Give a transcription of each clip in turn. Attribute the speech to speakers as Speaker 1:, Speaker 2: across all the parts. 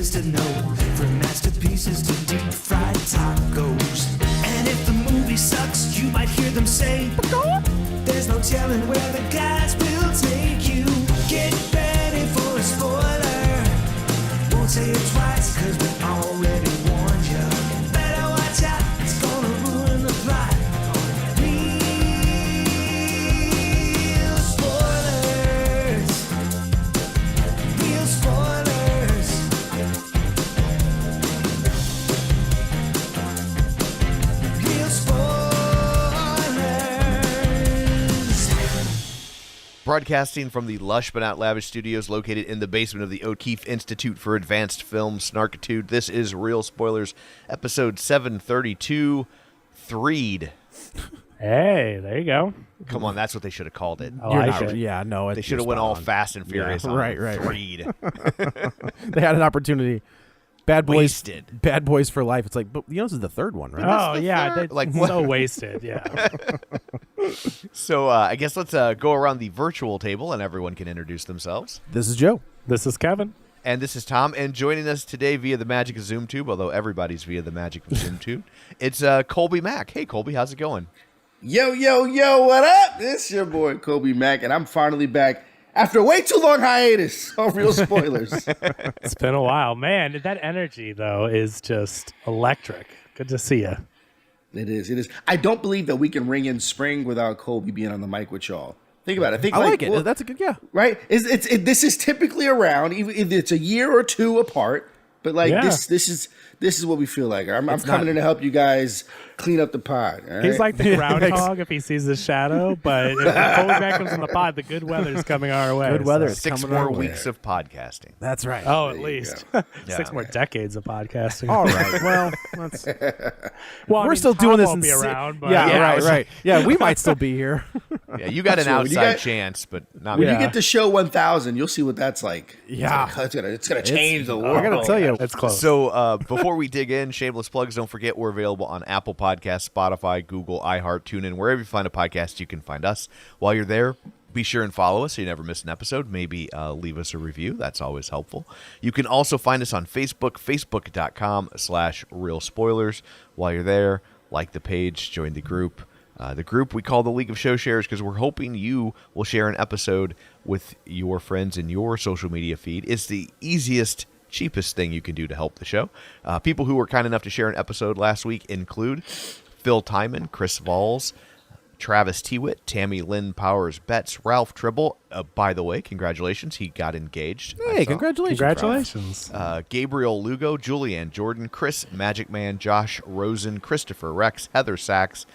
Speaker 1: is to know, from masterpieces to deep fried tacos. And if the movie sucks, you might hear them say, there's no telling where the guys will take you. Get ready for a spoiler. Won't say it twice, cause we already warned you. Better watch out, it's gonna ruin the plot. Real spoilers. Real spoilers. Real spoilers.
Speaker 2: Broadcasting from the lush but not lavish studios located in the basement of the O'Keefe Institute for Advanced Film Snarkitude, this is Real Spoilers, episode 732, Threed.
Speaker 3: Hey, there you go.
Speaker 2: Come on, that's what they should have called it.
Speaker 3: I like it.
Speaker 4: Yeah, no.
Speaker 2: They should have went all Fast and Furious on
Speaker 4: right.
Speaker 2: Threed.
Speaker 4: They had an opportunity. Bad Boys.
Speaker 2: Wasted.
Speaker 4: Bad Boys for Life. It's like, but this is the third one, right?
Speaker 3: Oh, yeah. They're
Speaker 2: Like,
Speaker 3: so wasted. Yeah.
Speaker 2: So I guess let's go around the virtual table and everyone can introduce themselves.
Speaker 4: This is Joe.
Speaker 3: This is Kevin.
Speaker 2: And this is Tom. And joining us today via the magic of ZoomTube, although everybody's via the magic of ZoomTube, it's Kolby Mac. Hey, Kolby, how's it going?
Speaker 5: Yo, what up? It's your boy, Kolby Mac, and I'm finally back after a way too long hiatus on Real Spoilers.
Speaker 3: It's been a while. Man, that energy, though, is just electric. Good to see you.
Speaker 5: It is. I don't believe that we can ring in spring without Kolby being on the mic with y'all. Think about it.
Speaker 4: I like it.
Speaker 5: well,
Speaker 4: That's a good, yeah.
Speaker 5: right? This is typically around, even if it's a year or two apart, but like
Speaker 3: Yeah.
Speaker 5: this is what we feel like. I'm coming in to help you guys clean up the pod. All right?
Speaker 3: He's like the groundhog if he sees his shadow, but if Kolby Mac comes in the pod, the good weather's coming our way.
Speaker 4: Good weather.
Speaker 3: so-
Speaker 4: It's
Speaker 2: 6
Speaker 4: coming
Speaker 2: more
Speaker 4: our way.
Speaker 2: weeks of podcasting.
Speaker 4: That's right.
Speaker 3: Oh, at
Speaker 5: There you
Speaker 3: least.
Speaker 5: go.
Speaker 3: 6 more decades of podcasting.
Speaker 4: All right. Well, that's,
Speaker 3: Well, I
Speaker 4: we're
Speaker 3: mean,
Speaker 4: still
Speaker 3: Tom
Speaker 4: doing this
Speaker 3: won't
Speaker 4: in
Speaker 3: be
Speaker 4: si-
Speaker 3: around, but
Speaker 4: Yeah, right. Yeah, we might still be here.
Speaker 2: Yeah, you got an
Speaker 5: That's true.
Speaker 2: outside chance, but not
Speaker 5: When
Speaker 2: me.
Speaker 5: you get to show 1,000, you'll see what that's like.
Speaker 4: Yeah.
Speaker 5: It's gonna change the world.
Speaker 4: I gotta tell you,
Speaker 3: It's close.
Speaker 2: So before we dig in, shameless plugs, don't forget we're available on Apple Podcasts, Spotify, Google, iHeart, TuneIn, wherever you find a podcast, you can find us. While you're there, be sure and follow us so you never miss an episode. Maybe leave us a review. That's always helpful. You can also find us on Facebook, facebook.com/Real Spoilers. While you're there, like the page, join the group. The group we call the League of Show Sharers because we're hoping you will share an episode with your friends in your social media feed. It's the easiest, cheapest thing you can do to help the show. People who were kind enough to share an episode last week include Phil Timon, Chris Valls, Travis Tewitt, Tammy Lynn Powers Betts, Ralph Tribble. By the way, congratulations. He got engaged. I
Speaker 4: hey,
Speaker 2: saw.
Speaker 4: congratulations.
Speaker 3: Congratulations.
Speaker 2: Gabriel Lugo, Julianne Jordan, Chris Magic Man, Josh Rosen, Christopher Rex, Heather Sachs,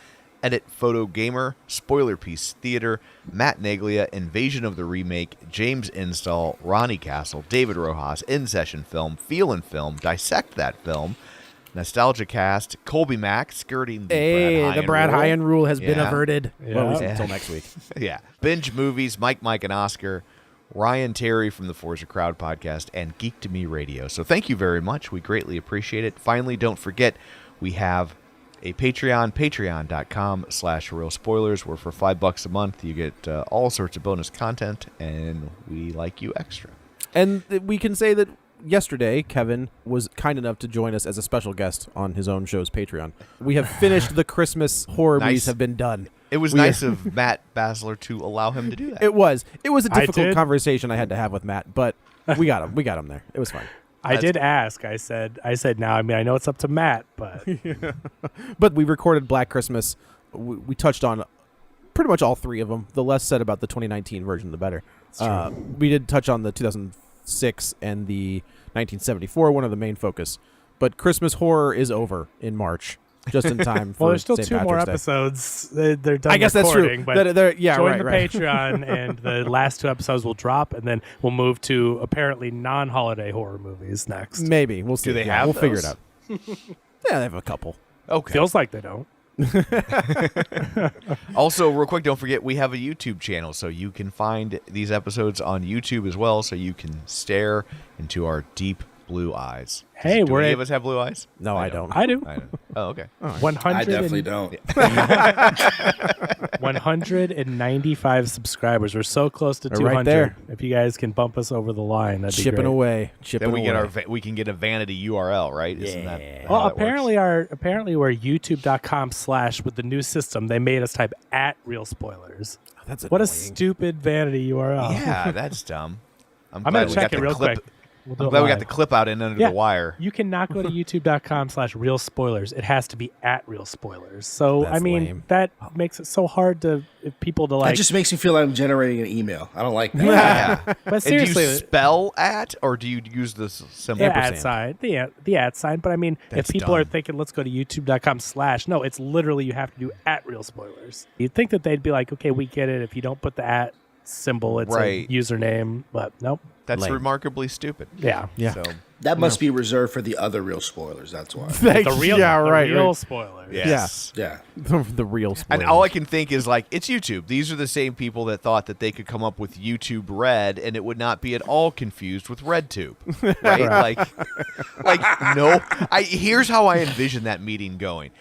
Speaker 2: Edit Photo Gamer, Spoiler Piece Theater, Matt Naglia, Invasion of the Remake, James Install, Ronnie Castle, David Rojas, In Session Film, Feelin' Film, Dissect That Film, Nostalgia Cast, Kolby Mac, Skirting the
Speaker 4: Hey,
Speaker 2: Brad Hyan
Speaker 4: the Brad Hyan rule has been
Speaker 2: Yeah.
Speaker 4: averted.
Speaker 3: Yeah.
Speaker 4: Well, at least
Speaker 3: Yeah.
Speaker 4: until next week.
Speaker 2: Yeah. Binge Movies, Mike, and Oscar, Ryan Terry from the Forza Crowd podcast, and Geek to Me Radio. So thank you very much. We greatly appreciate it. Finally, don't forget, we have a Patreon, patreon.com/Real Spoilers, where for $5 a month you get all sorts of bonus content, and we like you extra.
Speaker 4: And we can say that yesterday, Kevin was kind enough to join us as a special guest on his own show's Patreon. We have finished the Christmas horror
Speaker 2: Nice.
Speaker 4: movies have been done.
Speaker 2: It was nice of Matt Basler to allow him to do that.
Speaker 4: It was a
Speaker 3: I
Speaker 4: difficult
Speaker 3: did.
Speaker 4: conversation I had to have with Matt, but we got him. We got him there. It was fine.
Speaker 3: I did ask. I said now, I mean, I know it's up to Matt, but
Speaker 4: But we recorded Black Christmas. We touched on pretty much all three of them. The less said about the 2019 version, the better. We did touch on the 2006 and the 1974, one of the main focus. But Christmas horror is over in March, just in time for
Speaker 3: well, there's still
Speaker 4: St.
Speaker 3: 2 more
Speaker 4: Patrick's Day.
Speaker 3: episodes. They're done
Speaker 4: I guess that's
Speaker 3: recording,
Speaker 4: true.
Speaker 3: But
Speaker 4: Yeah,
Speaker 3: join
Speaker 4: right,
Speaker 3: the
Speaker 4: right.
Speaker 3: Patreon, and the last 2 episodes will drop, and then we'll move to apparently non-holiday horror movies next.
Speaker 4: Maybe we'll see.
Speaker 2: they
Speaker 4: Yeah,
Speaker 2: have
Speaker 4: we'll figure it
Speaker 2: those?
Speaker 4: out. Yeah, they have a couple.
Speaker 2: Okay.
Speaker 3: Feels like they don't.
Speaker 2: Also, real quick, don't forget we have a YouTube channel, so you can find these episodes on YouTube as well, so you can stare into our deep blue eyes.
Speaker 3: Hey,
Speaker 2: Do
Speaker 3: we're
Speaker 2: any
Speaker 3: at-
Speaker 2: of us have blue eyes?
Speaker 4: No, I don't.
Speaker 3: I do.
Speaker 2: I don't. Oh, okay.
Speaker 3: 100
Speaker 5: I definitely don't.
Speaker 3: 195 subscribers. We're so close to
Speaker 4: They're
Speaker 3: 200.
Speaker 4: right there.
Speaker 3: If you guys can bump us over the line, that'd be
Speaker 4: Chipping
Speaker 3: great.
Speaker 4: away. Chipping
Speaker 2: Then
Speaker 4: away.
Speaker 2: we can get a vanity URL, right? Isn't that how
Speaker 3: Well,
Speaker 2: that works?
Speaker 3: apparently we're youtube.com/ with the new system. They made us type @real spoilers.
Speaker 4: That's
Speaker 3: What a
Speaker 4: annoying.
Speaker 3: stupid vanity URL.
Speaker 2: Yeah, that's dumb.
Speaker 3: I'm gonna
Speaker 2: we
Speaker 3: check
Speaker 2: got
Speaker 3: it
Speaker 2: the
Speaker 3: real
Speaker 2: clip.
Speaker 3: quick. We'll do
Speaker 2: I'm
Speaker 3: it
Speaker 2: glad we got
Speaker 3: live.
Speaker 2: the clip out in under
Speaker 3: Yeah.
Speaker 2: the wire.
Speaker 3: You cannot go to youtube.com/real spoilers. It has to be @real spoilers. So
Speaker 4: That's
Speaker 3: I mean
Speaker 4: lame.
Speaker 3: that makes it so hard to people to like.
Speaker 5: That just makes me feel like I'm generating an email. I don't like that.
Speaker 2: Yeah.
Speaker 3: but
Speaker 2: And do
Speaker 3: seriously,
Speaker 2: you spell at or do you use the symbol?
Speaker 3: the
Speaker 4: ampersand.
Speaker 3: @ sign, the @ sign. But I mean,
Speaker 2: That's
Speaker 3: if people are
Speaker 2: dumb.
Speaker 3: thinking, let's go to youtube.com/, no, it's literally you have to do @real spoilers. You'd think that they'd be like, okay, we get it. If you don't put the @ symbol, it's
Speaker 2: Right.
Speaker 3: a username. But nope.
Speaker 2: That's
Speaker 4: Lame.
Speaker 2: remarkably stupid.
Speaker 3: Yeah.
Speaker 4: Yeah.
Speaker 2: So,
Speaker 5: That must be reserved for the other real spoilers. That's why.
Speaker 3: The real,
Speaker 4: yeah,
Speaker 3: the
Speaker 4: right.
Speaker 3: real
Speaker 4: right.
Speaker 3: spoilers.
Speaker 2: yes.
Speaker 5: Yeah.
Speaker 4: the real spoilers.
Speaker 2: And all I can think is like, it's YouTube. These are the same people that thought that they could come up with YouTube Red and it would not be at all confused with RedTube, right? like no. Here's how I envision that meeting going.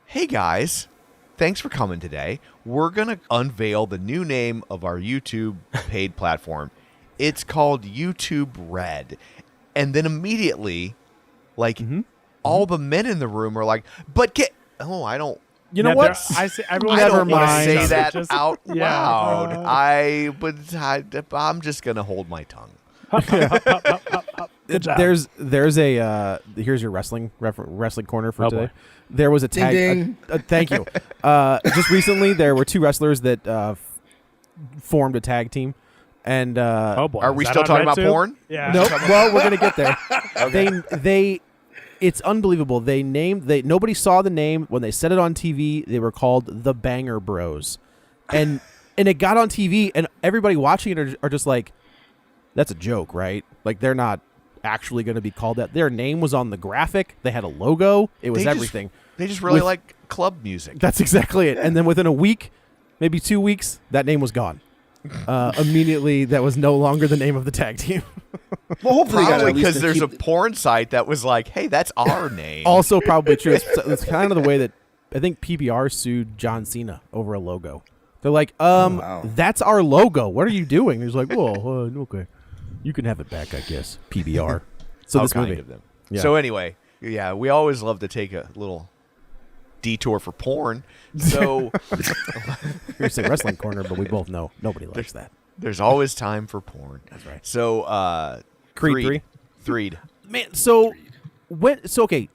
Speaker 2: Hey guys, thanks for coming today. We're gonna unveil the new name of our YouTube paid platform. It's called YouTube Red, and then immediately, like all the men in the room are like, "But get I don't."
Speaker 4: You know
Speaker 3: Yeah,
Speaker 4: what?
Speaker 3: I say everyone.
Speaker 2: I
Speaker 4: Never
Speaker 2: don't want to
Speaker 4: mind.
Speaker 2: say that
Speaker 3: Just-
Speaker 2: out
Speaker 3: yeah,
Speaker 2: loud. I'm just gonna hold my tongue.
Speaker 3: Good job.
Speaker 4: There's a here's your wrestling corner for
Speaker 3: Oh,
Speaker 4: today.
Speaker 3: boy.
Speaker 4: There was a tag.
Speaker 5: ding.
Speaker 4: Thank you. Just recently, there were two wrestlers that formed a tag team, and
Speaker 3: Oh boy,
Speaker 2: Are we
Speaker 3: Is that
Speaker 2: still
Speaker 3: on
Speaker 2: talking about
Speaker 3: RedTube?
Speaker 2: porn?
Speaker 3: Yeah.
Speaker 4: nope. Well, we're gonna get there. They it's unbelievable. Nobody saw the name when they said it on TV. They were called the Banger Bros, and it got on TV, and everybody watching it are just like, that's a joke, right? Like they're not actually going to be called that. Their name was on the graphic. They had a logo. It was
Speaker 2: They just-
Speaker 4: everything.
Speaker 2: They just really
Speaker 4: With-
Speaker 2: like club music.
Speaker 4: That's exactly it. And then within a week, maybe 2 weeks, that name was gone. Immediately, that was no longer the name of the tag team.
Speaker 5: Well, hopefully, you guys
Speaker 2: Probably
Speaker 5: at least
Speaker 2: because there's a
Speaker 5: keep-
Speaker 2: porn site that was like, "Hey, that's our name."
Speaker 4: Also, probably true. It's kind of the way that I think PBR sued John Cena over a logo. They're like,
Speaker 5: wow.
Speaker 4: that's our logo. What are you doing? He's like, well, okay, you can have it back, I guess. PBR. So
Speaker 2: How
Speaker 4: this
Speaker 2: kind
Speaker 4: movie.
Speaker 2: of them.
Speaker 4: Yeah.
Speaker 2: So anyway, yeah, we always love to take a little detour for porn. So
Speaker 4: You're saying wrestling corner, but we both know nobody likes that.
Speaker 2: there's always time for porn.
Speaker 4: That's right.
Speaker 2: So
Speaker 4: Creed
Speaker 2: Threed.
Speaker 4: Man, okay.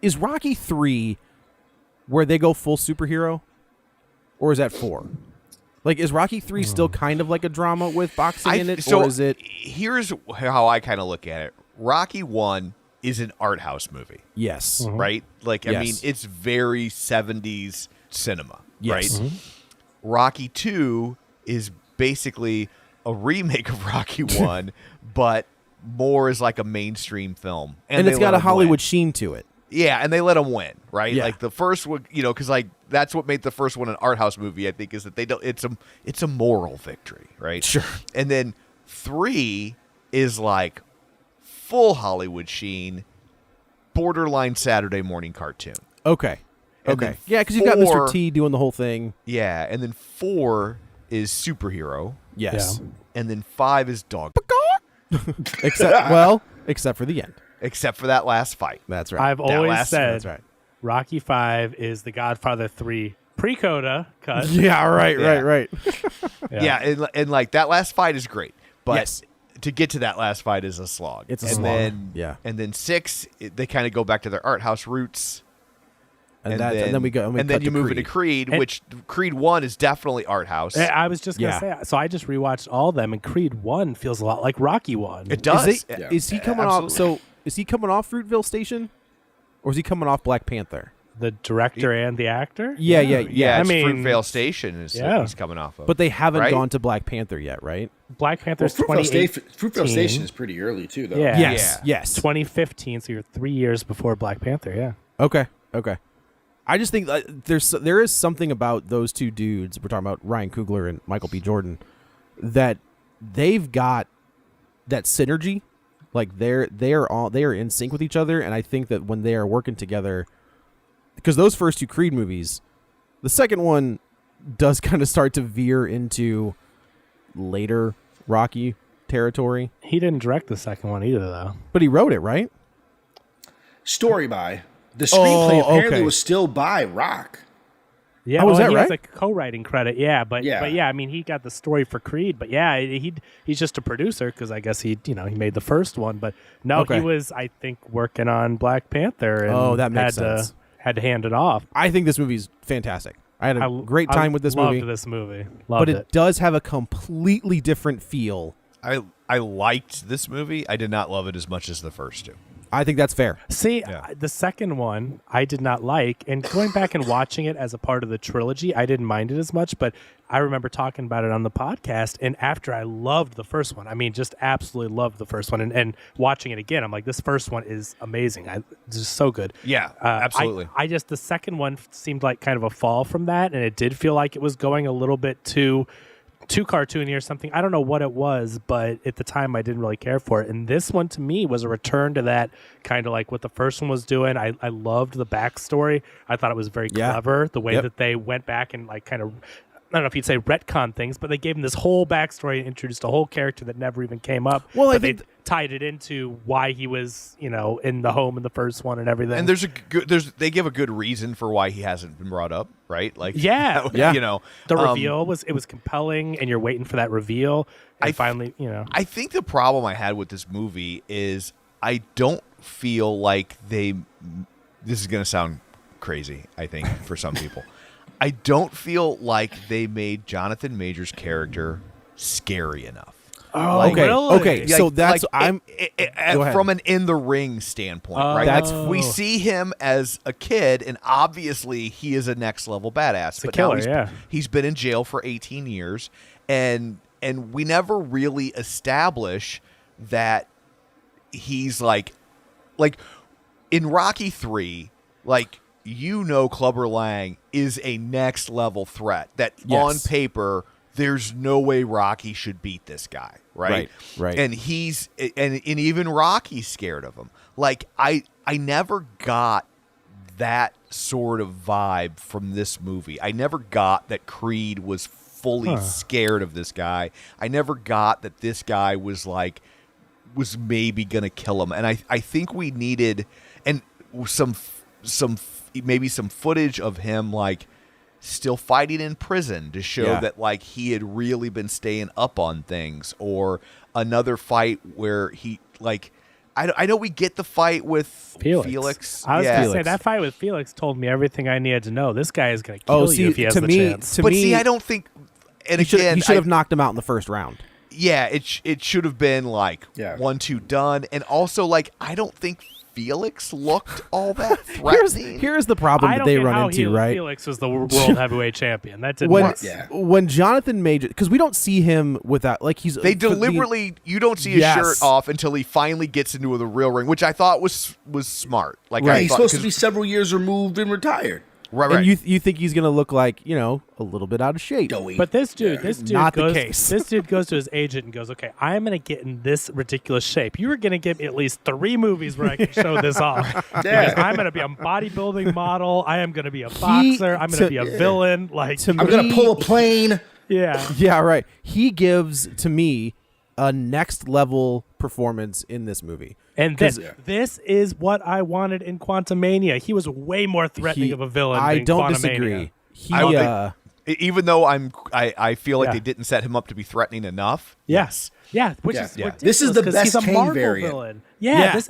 Speaker 4: Is Rocky 3 where they go full superhero, or is that 4? Like, is Rocky 3 still kind of like a drama with boxing in it, or is it?
Speaker 2: Here's how I kind of look at it. Rocky 1 is an art house movie,
Speaker 4: Yes.
Speaker 2: right? Like, I
Speaker 4: Yes.
Speaker 2: mean, it's very 70s cinema,
Speaker 4: Yes.
Speaker 2: right? Rocky 2 is basically a remake of Rocky 1, but more is like a mainstream film.
Speaker 4: And
Speaker 2: they
Speaker 4: it's
Speaker 2: let
Speaker 4: got a
Speaker 2: 'em
Speaker 4: Hollywood
Speaker 2: win.
Speaker 4: sheen to it.
Speaker 2: Yeah, and they let them win, right?
Speaker 4: Yeah.
Speaker 2: Like the first one, because like that's what made the first one an art house movie. I think is that they don't. It's a moral victory, right?
Speaker 4: Sure.
Speaker 2: And then 3 is like full Hollywood sheen, borderline Saturday morning cartoon.
Speaker 4: Okay.
Speaker 2: And
Speaker 4: Okay.
Speaker 2: then
Speaker 4: Yeah, because you've got
Speaker 2: 4
Speaker 4: Mr. T doing the whole thing.
Speaker 2: Yeah, and then 4 is superhero,
Speaker 4: Yes.
Speaker 2: and then 5 is dog.
Speaker 4: Except for the end.
Speaker 2: Except for that last fight.
Speaker 4: That's right.
Speaker 3: I've always
Speaker 2: last-
Speaker 3: said
Speaker 4: That's right.
Speaker 3: Rocky 5 is the Godfather 3 pre-coda cut.
Speaker 4: Yeah. Right.
Speaker 2: Yeah.
Speaker 4: Right.
Speaker 2: Yeah, and like that last fight is great, but
Speaker 4: Yes.
Speaker 2: to get to that last fight is a slog.
Speaker 4: It's a
Speaker 2: and
Speaker 4: slog.
Speaker 2: Then,
Speaker 4: Yeah.
Speaker 2: and then 6, they kind of go back to their art house roots,
Speaker 4: And then we go. And, we
Speaker 2: then
Speaker 4: cut
Speaker 2: you
Speaker 4: to
Speaker 2: move
Speaker 4: Creed.
Speaker 2: into Creed,
Speaker 3: And-
Speaker 2: which Creed 1 is definitely art house.
Speaker 3: I was just gonna
Speaker 4: Yeah.
Speaker 3: say. So I just rewatched all of them, and Creed 1 feels a lot like Rocky 1.
Speaker 2: It does.
Speaker 4: Is he coming
Speaker 2: absolutely.
Speaker 4: off? So is he coming off Fruitvale Station, or is he coming off Black Panther?
Speaker 3: The director and the actor.
Speaker 4: Yeah.
Speaker 2: Yeah,
Speaker 3: I
Speaker 2: it's
Speaker 3: mean-
Speaker 2: Fruitvale Station is
Speaker 3: Yeah.
Speaker 2: he's coming off of.
Speaker 4: But they haven't
Speaker 2: Right?
Speaker 4: gone to Black Panther yet, right?
Speaker 3: Black
Speaker 5: Well,
Speaker 3: Panther's
Speaker 5: Fruitvale
Speaker 3: 2018.
Speaker 5: Station is pretty early too, though.
Speaker 3: Yeah.
Speaker 4: Yes.
Speaker 3: 2015. So you're 3 years before Black Panther. Yeah.
Speaker 4: Okay. I just think there is something about those two dudes. We're talking about Ryan Coogler and Michael B. Jordan, that they've got that synergy Like they are in sync with each other, and I think that when they are working together, because those first two Creed movies, the second one does kind of start to veer into later Rocky territory.
Speaker 3: He didn't direct the second one either, though.
Speaker 4: But he wrote it, right?
Speaker 5: Story by. The screenplay apparently
Speaker 4: okay.
Speaker 5: was still by Rock.
Speaker 3: Yeah,
Speaker 4: Oh, was
Speaker 3: well,
Speaker 4: that
Speaker 3: he has
Speaker 4: right?
Speaker 3: a co-writing credit. Yeah, but yeah, I mean, he got the story for Creed, but yeah, he's just a producer because I guess he made the first one, but no,
Speaker 4: Okay.
Speaker 3: he was, I think, working on Black Panther. And
Speaker 4: Oh, that makes sense.
Speaker 3: Had to hand it off.
Speaker 4: I think this movie's fantastic. I had a great time with this
Speaker 3: loved
Speaker 4: movie.
Speaker 3: this movie,
Speaker 4: But it does have a completely different feel.
Speaker 2: I liked this movie. I did not love it as much as the first two.
Speaker 4: I think that's fair.
Speaker 3: See,
Speaker 2: Yeah.
Speaker 3: the second one I did not like, and going back and watching it as a part of the trilogy, I didn't mind it as much, but I remember talking about it on the podcast, and after I loved the first one, I mean, just absolutely loved the first one, and watching it again, I'm like, this first one is amazing. It's just so good.
Speaker 2: Yeah, absolutely.
Speaker 3: I just, the second one seemed like kind of a fall from that, and it did feel like it was going a little bit too cartoony or something. I don't know what it was, but at the time I didn't really care for it. And this one to me was a return to that kind of like what the first one was doing. I loved the backstory. I thought it was very clever, the way that they went back and like kind of, I don't know if you'd say retcon things, but they gave him this whole backstory and introduced a whole character that never even came up.
Speaker 4: Well,
Speaker 3: but they tied it into why he was, in the home in the first one and everything.
Speaker 2: And they give a good reason for why he hasn't been brought up, right? Like,
Speaker 3: Yeah.
Speaker 2: the
Speaker 3: the reveal was compelling, and you're waiting for that reveal. And finally,
Speaker 2: I think the problem I had with this movie is I don't feel like this is going to sound crazy, I think, for some people. I don't feel like they made Jonathan Major's character scary enough.
Speaker 3: Oh, really?
Speaker 4: Okay. So that's go ahead.
Speaker 2: From an in the ring standpoint, right? We see him as a kid, and obviously he is a next level badass. But
Speaker 3: killer,
Speaker 2: now he's been in jail for 18 years, and we never really establish that he's like in Rocky 3, Clubber Lang is a next level threat that on paper there's no way Rocky should beat this guy, right? And and even Rocky's scared of him. Like I never got that sort of vibe from this movie. I never got that Creed was fully scared of this guy. I never got that this guy was maybe gonna kill him. And I think we needed some footage of him still fighting in prison to show that he had really been staying up on things, or another fight where he I know we get the fight with Felix.
Speaker 3: I was going to say that fight with Felix told me everything I needed to know. This guy is going to kill you if he has the chance.
Speaker 4: To me,
Speaker 2: I don't think. And
Speaker 4: he should have knocked him out in the first round.
Speaker 2: Yeah, it should have been 1-2 done, and also I don't think Felix looked all that threatening.
Speaker 4: Here's the problem that they run into, right?
Speaker 3: Felix was the world heavyweight champion. That didn't work.
Speaker 4: When Jonathan Major, because we don't see him without
Speaker 2: They deliberately, you don't see his shirt off until he finally gets into the real ring, which I thought was smart.
Speaker 5: He's supposed to be several years removed and retired.
Speaker 2: Right.
Speaker 4: And you think he's gonna look a little bit out of shape.
Speaker 3: But this dude
Speaker 4: not
Speaker 3: goes,
Speaker 4: the case.
Speaker 3: This dude goes to his agent and goes, "Okay, I'm gonna get in this ridiculous shape. You are gonna give me at least 3 movies where I can show this off. Because I'm gonna be a bodybuilding model. I am gonna be a boxer. I'm gonna be a villain.
Speaker 5: I'm gonna pull a plane.
Speaker 4: Yeah, right. He gives to me a next level performance in this movie.
Speaker 3: And this is what I wanted in Quantumania. He was way more threatening of a villain
Speaker 4: I
Speaker 3: than
Speaker 4: don't
Speaker 3: Quantumania.
Speaker 4: disagree.
Speaker 2: Even though I feel like they didn't set him up to be threatening enough.
Speaker 3: Yes. Yeah, which is ridiculous.
Speaker 5: This is the best
Speaker 3: he's a
Speaker 5: Kane
Speaker 3: Marvel
Speaker 5: variant.
Speaker 3: villain. Yeah.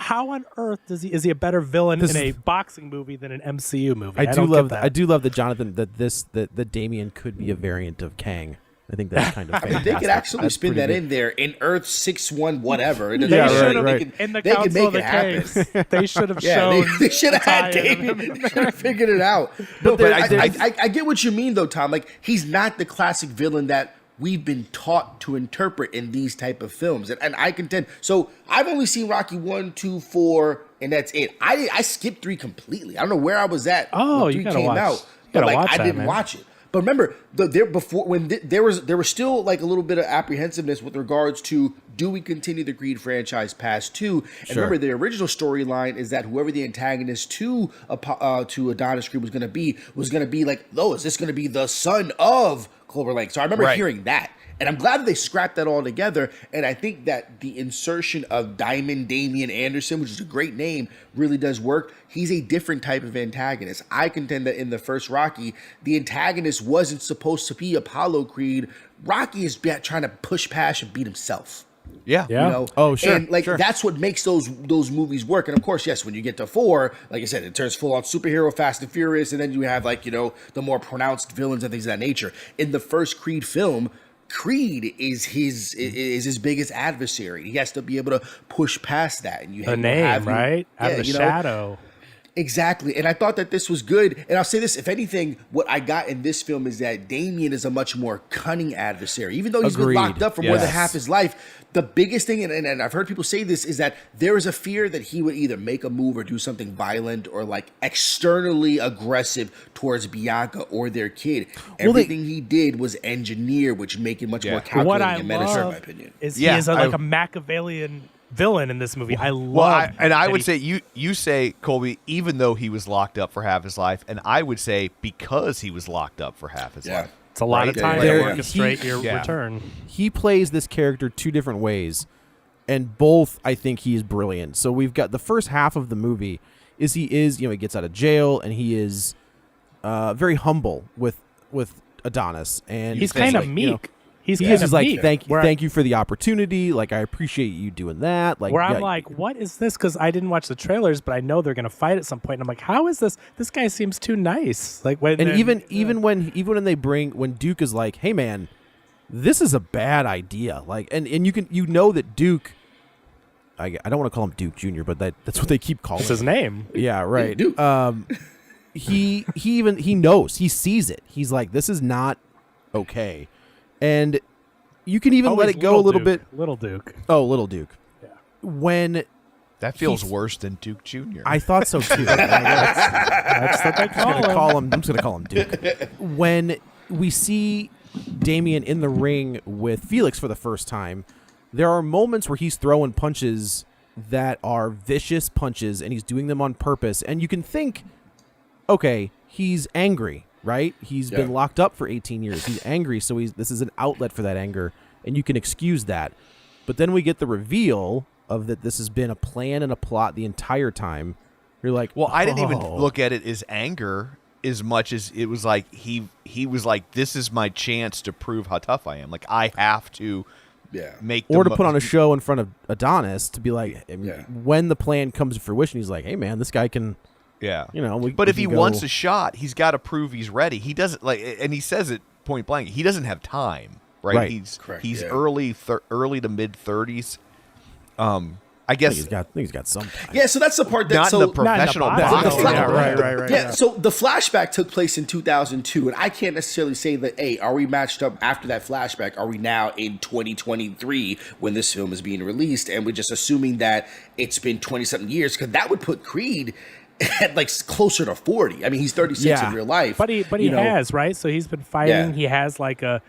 Speaker 3: How on earth is he a better villain in a boxing movie than an MCU movie?
Speaker 4: I do love
Speaker 3: that.
Speaker 4: I do love that Jonathan that Damian could be a variant of Kang. I think that's kind of fantastic.
Speaker 5: They could actually spin that in there in Earth 6-1 whatever.
Speaker 3: In the Council of the Caves, they should have shown.
Speaker 5: They should have had Damian. Should have figured it out. But I get what you mean though, Tom. He's not the classic villain that we've been taught to interpret in these type of films, and I contend. So I've only seen Rocky 1, 2, 4, and that's it. I skipped 3 completely. I don't know where I was at.
Speaker 3: Oh,
Speaker 5: when 3
Speaker 3: you gotta
Speaker 5: came
Speaker 3: watch.
Speaker 5: out.
Speaker 3: You gotta
Speaker 5: but
Speaker 3: watch
Speaker 5: I
Speaker 3: that,
Speaker 5: didn't
Speaker 3: man.
Speaker 5: watch it. But remember, there before when there was still like a little bit of apprehensiveness with regards to, do we continue the Creed franchise past 2? And remember, the original storyline is that whoever the antagonist to Adonis Creed was going to be like, oh, is this going to be the son of Clover Lake? So I remember hearing that. And I'm glad that they scrapped that all together. And I think that the insertion of Damian Anderson, which is a great name, really does work. He's a different type of antagonist. I contend that in the first Rocky, the antagonist wasn't supposed to be Apollo Creed. Rocky is trying to push past and beat himself.
Speaker 2: Yeah.
Speaker 5: You know?
Speaker 4: Oh, sure.
Speaker 5: And that's what makes those movies work. And of course, yes, when you get to 4, like I said, it turns full on superhero, Fast and Furious, and then you have like, the more pronounced villains and things of that nature. In the first Creed film, Creed is his biggest adversary. He has to be able to push past that. And you
Speaker 3: the name,
Speaker 5: have
Speaker 3: right? Out of the shadow.
Speaker 5: Exactly. And I thought that this was good. And I'll say this, if anything, what I got in this film is that Damian is a much more cunning adversary. Even though he's been locked up for more than half his life, the biggest thing, and I've heard people say this, is that there is a fear that he would either make a move or do something violent or like externally aggressive towards Bianca or their kid. Everything he did was engineered, which make it much more calculating and menacing, in my opinion.
Speaker 3: Is he is like a Machiavellian villain in this movie. I love.
Speaker 2: I would say you say, Kolby, even though he was locked up for half his life, and I would say because he was locked up for half his life.
Speaker 3: It's a lot of time to orchestrate your return.
Speaker 4: He plays this character 2 different ways, and both I think he is brilliant. So we've got the first half of the movie he gets out of jail and he is very humble with Adonis, and
Speaker 3: he's kind of meek.
Speaker 4: He is like, thank you for the opportunity. Like, I appreciate you doing that. Like,
Speaker 3: I'm like, what is this? Because I didn't watch the trailers, but I know they're going to fight at some point. And I'm like, how is this? This guy seems too nice. Like, when when Duke is like, hey man, this is a bad idea. Like, and you know that Duke. I don't want to call him Duke Jr., but that's what they keep calling him. His name.
Speaker 4: Yeah, right.
Speaker 5: Duke.
Speaker 4: He knows. He sees it. He's like, this is not okay. And you can even let it go a little bit.
Speaker 3: Little Duke.
Speaker 4: Oh, Little Duke.
Speaker 3: Yeah.
Speaker 4: When
Speaker 2: that feels worse than Duke Jr.
Speaker 4: I thought so too.
Speaker 3: That's what they call him.
Speaker 4: I'm just gonna call him Duke. When we see Damian in the ring with Felix for the first time, there are moments where he's throwing punches that are vicious punches, and he's doing them on purpose. And you can think, okay, he's angry. Right? He's been locked up for 18 years. He's angry, so this is an outlet for that anger, and you can excuse that. But then we get the reveal of that this has been a plan and a plot the entire time. You're like,
Speaker 2: well, I didn't even look at it as anger as much as it was like he was like, this is my chance to prove how tough I am. Like, I have to make
Speaker 4: or to put on a show in front of Adonis to be like, when the plan comes to fruition, he's like, hey man, this guy can.
Speaker 2: Yeah,
Speaker 4: but
Speaker 2: if he wants a shot, he's got to prove he's ready. He doesn't and he says it point blank. He doesn't have time, right? He's early to mid 30s. I guess
Speaker 4: he's got some time.
Speaker 5: Yeah, so that's the part
Speaker 2: not in the professional boxing.
Speaker 3: Right.
Speaker 5: Yeah, so the flashback took place in 2002, and I can't necessarily say that, hey, are we matched up after that flashback? Are we now in 2023 when this film is being released? And we're just assuming that it's been 20-something years, because that would put Creed at like closer to 40. I mean, he's 36 in real life.
Speaker 3: But he has, right? So he's been fighting. Yeah. He has like a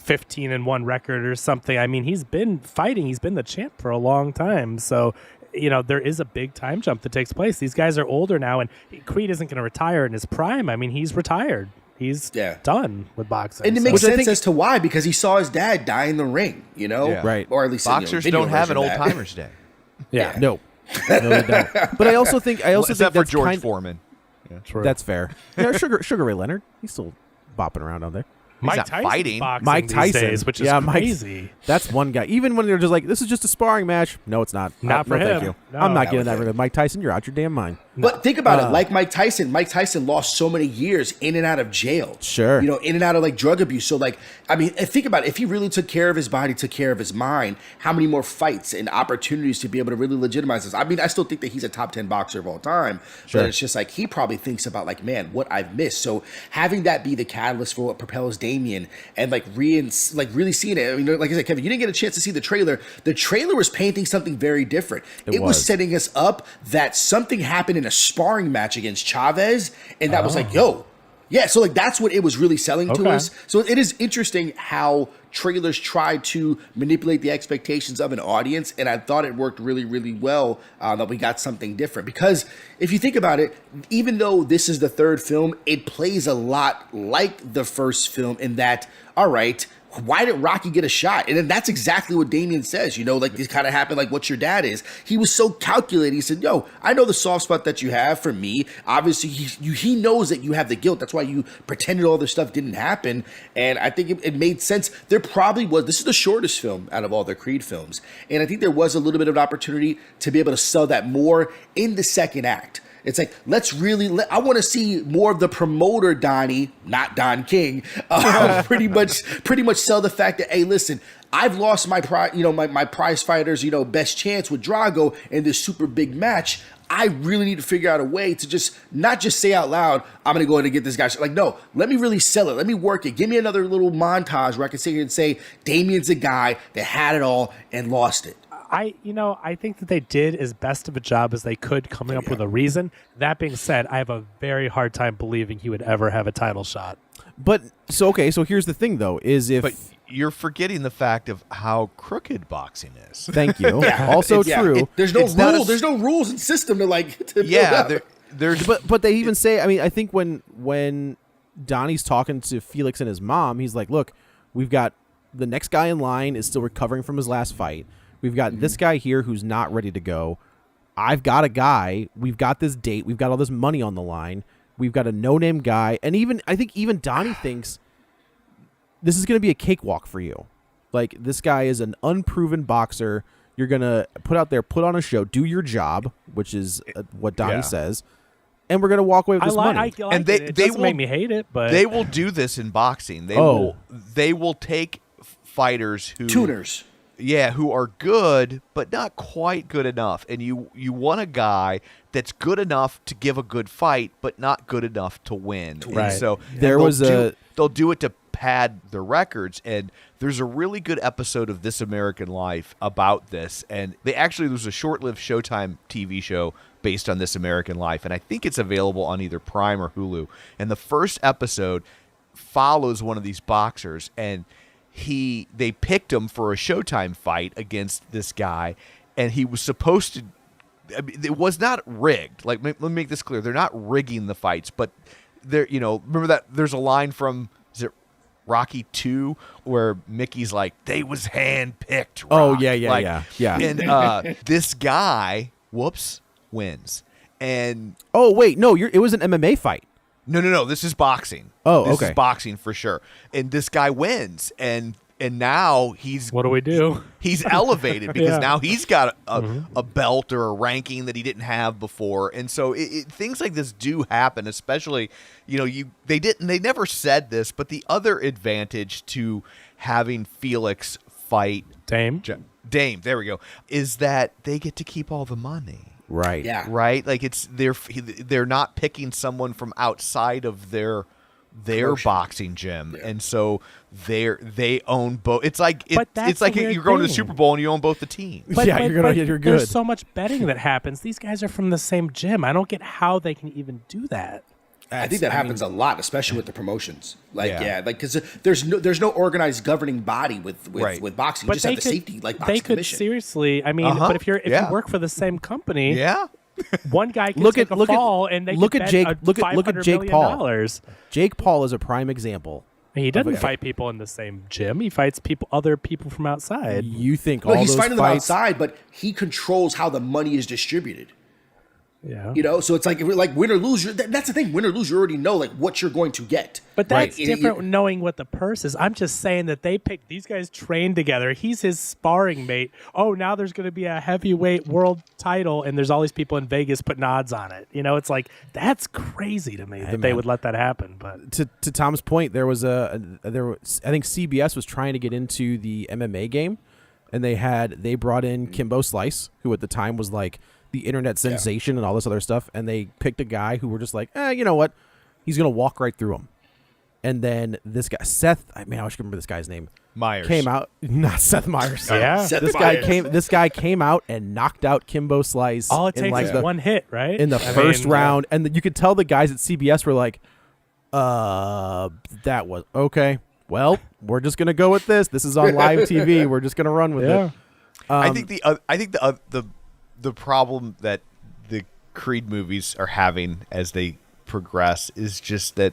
Speaker 3: 15-1 record or something. I mean, he's been fighting. He's been the champ for a long time. So, there is a big time jump that takes place. These guys are older now, and Creed isn't going to retire in his prime. I mean, he's retired. He's done with boxing.
Speaker 5: And it makes sense as to why, because he saw his dad die in the ring,
Speaker 4: Right.
Speaker 5: Or at least
Speaker 2: boxers don't have an old timers day.
Speaker 4: Yeah. No, they don't. But I also think
Speaker 2: except for George Foreman.
Speaker 4: Yeah, that's fair. Sugar Ray Leonard, he's still bopping around out there.
Speaker 3: Mike Tyson fighting.
Speaker 4: Mike Tyson,
Speaker 3: days, which is crazy.
Speaker 4: That's one guy. Even when they're just like, this is just a sparring match. No, it's not.
Speaker 3: Not for him.
Speaker 4: Thank you.
Speaker 3: No,
Speaker 4: I'm not getting that rid of Mike Tyson. You're out your damn mind.
Speaker 5: But think about it. Like Mike Tyson lost so many years in and out of jail.
Speaker 4: Sure.
Speaker 5: In and out of like drug abuse. So like, I mean, think about it. If he really took care of his body, took care of his mind, how many more fights and opportunities to be able to really legitimize this? I mean, I still think that he's a top 10 boxer of all time. Sure. But it's just like, he probably thinks about like, man, what I've missed. So having that be the catalyst for what propels Damian and like really seeing it. I mean, like I said, Kevin, you didn't get a chance to see the trailer. The trailer was painting something very different. It was setting us up that something happened in a sparring match against Chavez, and that was like, yo, Yeah, so like that's what it was really selling to
Speaker 3: Okay.
Speaker 5: us. So it is interesting how trailers try to manipulate the expectations of an audience, and I thought it worked really, really well that we got something different. Because if you think about it, even though this is the third film, it plays a lot like the first film in that, all right, why did Rocky get a shot? And then that's exactly what Damian says, like this kind of happened like what your dad is. He was so calculated. He said, yo, I know the soft spot that you have for me. Obviously, he knows that you have the guilt. That's why you pretended all this stuff didn't happen. And I think it made sense. This is the shortest film out of all the Creed films. And I think there was a little bit of an opportunity to be able to sell that more in the second act. It's like, I want to see more of the promoter Donnie, not Don King, pretty much sell the fact that, hey, listen, I've lost my my prize fighter's, best chance with Drago in this super big match. I really need to figure out a way to not just say out loud, I'm going to go ahead and get this guy. Like, no, let me really sell it. Let me work it. Give me another little montage where I can sit here and say, Damian's a guy that had it all and lost it.
Speaker 3: I think that they did as best of a job as they could coming up with a reason. That being said, I have a very hard time believing he would ever have a title shot.
Speaker 4: But so here's the thing though,
Speaker 2: But you're forgetting the fact of how crooked boxing is.
Speaker 4: Thank you. Also true.
Speaker 5: There's no rules and system to build up.
Speaker 2: There's
Speaker 4: but they even say, I mean, I think when Donnie's talking to Felix and his mom, he's like, look, we've got the next guy in line is still recovering from his last fight. We've got this guy here who's not ready to go. I've got a guy. We've got this date. We've got all this money on the line. We've got a no-name guy. And I think even Donnie thinks this is going to be a cakewalk for you. Like, this guy is an unproven boxer. You're going to put on a show, do your job, which is what Donnie says, and we're going to walk away with this money.
Speaker 3: It doesn't make me hate it, but
Speaker 2: they will do this in boxing. They will take fighters who
Speaker 5: tuners.
Speaker 2: Yeah, who are good, but not quite good enough. And you want a guy that's good enough to give a good fight, but not good enough to win.
Speaker 3: Right.
Speaker 2: And so they'll do it to pad the records. And there's a really good episode of This American Life about this. And there was a short-lived Showtime TV show based on This American Life. And I think it's available on either Prime or Hulu. And the first episode follows one of these boxers, and they picked him for a Showtime fight against this guy, and he was supposed to. I mean, it was not rigged. Like, let me make this clear: they're not rigging the fights, but remember that there's a line from Rocky 2 where Mickey's like, "They was hand picked."
Speaker 4: Oh yeah.
Speaker 2: And this guy, wins. And
Speaker 4: oh wait, no, it was an MMA fight.
Speaker 2: No. This is boxing.
Speaker 4: Oh,
Speaker 2: this
Speaker 4: okay.
Speaker 2: is boxing for sure. And this guy wins, and now he's
Speaker 3: what do we do?
Speaker 2: He's elevated because now he's got a belt or a ranking that he didn't have before, and so things like this do happen. Especially, they never said this, but the other advantage to having Felix fight
Speaker 3: Dame,
Speaker 2: there we go, is that they get to keep all the money.
Speaker 4: Right.
Speaker 5: Yeah.
Speaker 2: Right. Like they're not picking someone from outside of their boxing gym, and so they own both. It's like it's like you're going to the Super Bowl and you own both the teams.
Speaker 3: You're good. There's so much betting that happens. These guys are from the same gym. I don't get how they can even do that.
Speaker 5: I think that happens a lot, especially with the promotions. Because there's no organized governing body with boxing. You just have the safety boxing
Speaker 3: they could
Speaker 5: commission.
Speaker 3: Seriously. I mean, but if you work for the same company, one guy can take a fall, and they
Speaker 4: look at Jake Paul. Jake Paul is a prime example.
Speaker 3: He doesn't fight people in the same gym. He fights other people from outside.
Speaker 4: You think
Speaker 5: he's fighting them outside, but he controls how the money is distributed.
Speaker 3: Yeah.
Speaker 5: So it's like win or lose. That's the thing. Win or lose, you already know what you're going to get.
Speaker 3: But that's different knowing what the purse is. I'm just saying that they picked these guys trained together. He's his sparring mate. Oh, now there's going to be a heavyweight world title, and there's all these people in Vegas putting odds on it. It's like that's crazy to me that they would let that happen. But
Speaker 4: to Tom's point, I think CBS was trying to get into the MMA game, and they brought in Kimbo Slice, who at the time was like the internet sensation and all this other stuff, and they picked a guy who were just like, you know what? He's going to walk right through him. And then this guy, Seth, I should remember this guy's name.
Speaker 2: Myers.
Speaker 4: Came out, not Seth Myers.
Speaker 5: This
Speaker 4: guy came out and knocked out Kimbo Slice.
Speaker 3: All it takes is one hit, right?
Speaker 4: In the first round. And you could tell the guys at CBS were like, That was okay. Well, we're just gonna go with this. This is on live TV. We're just gonna run with it.
Speaker 2: I think the problem that the Creed movies are having as they progress is just that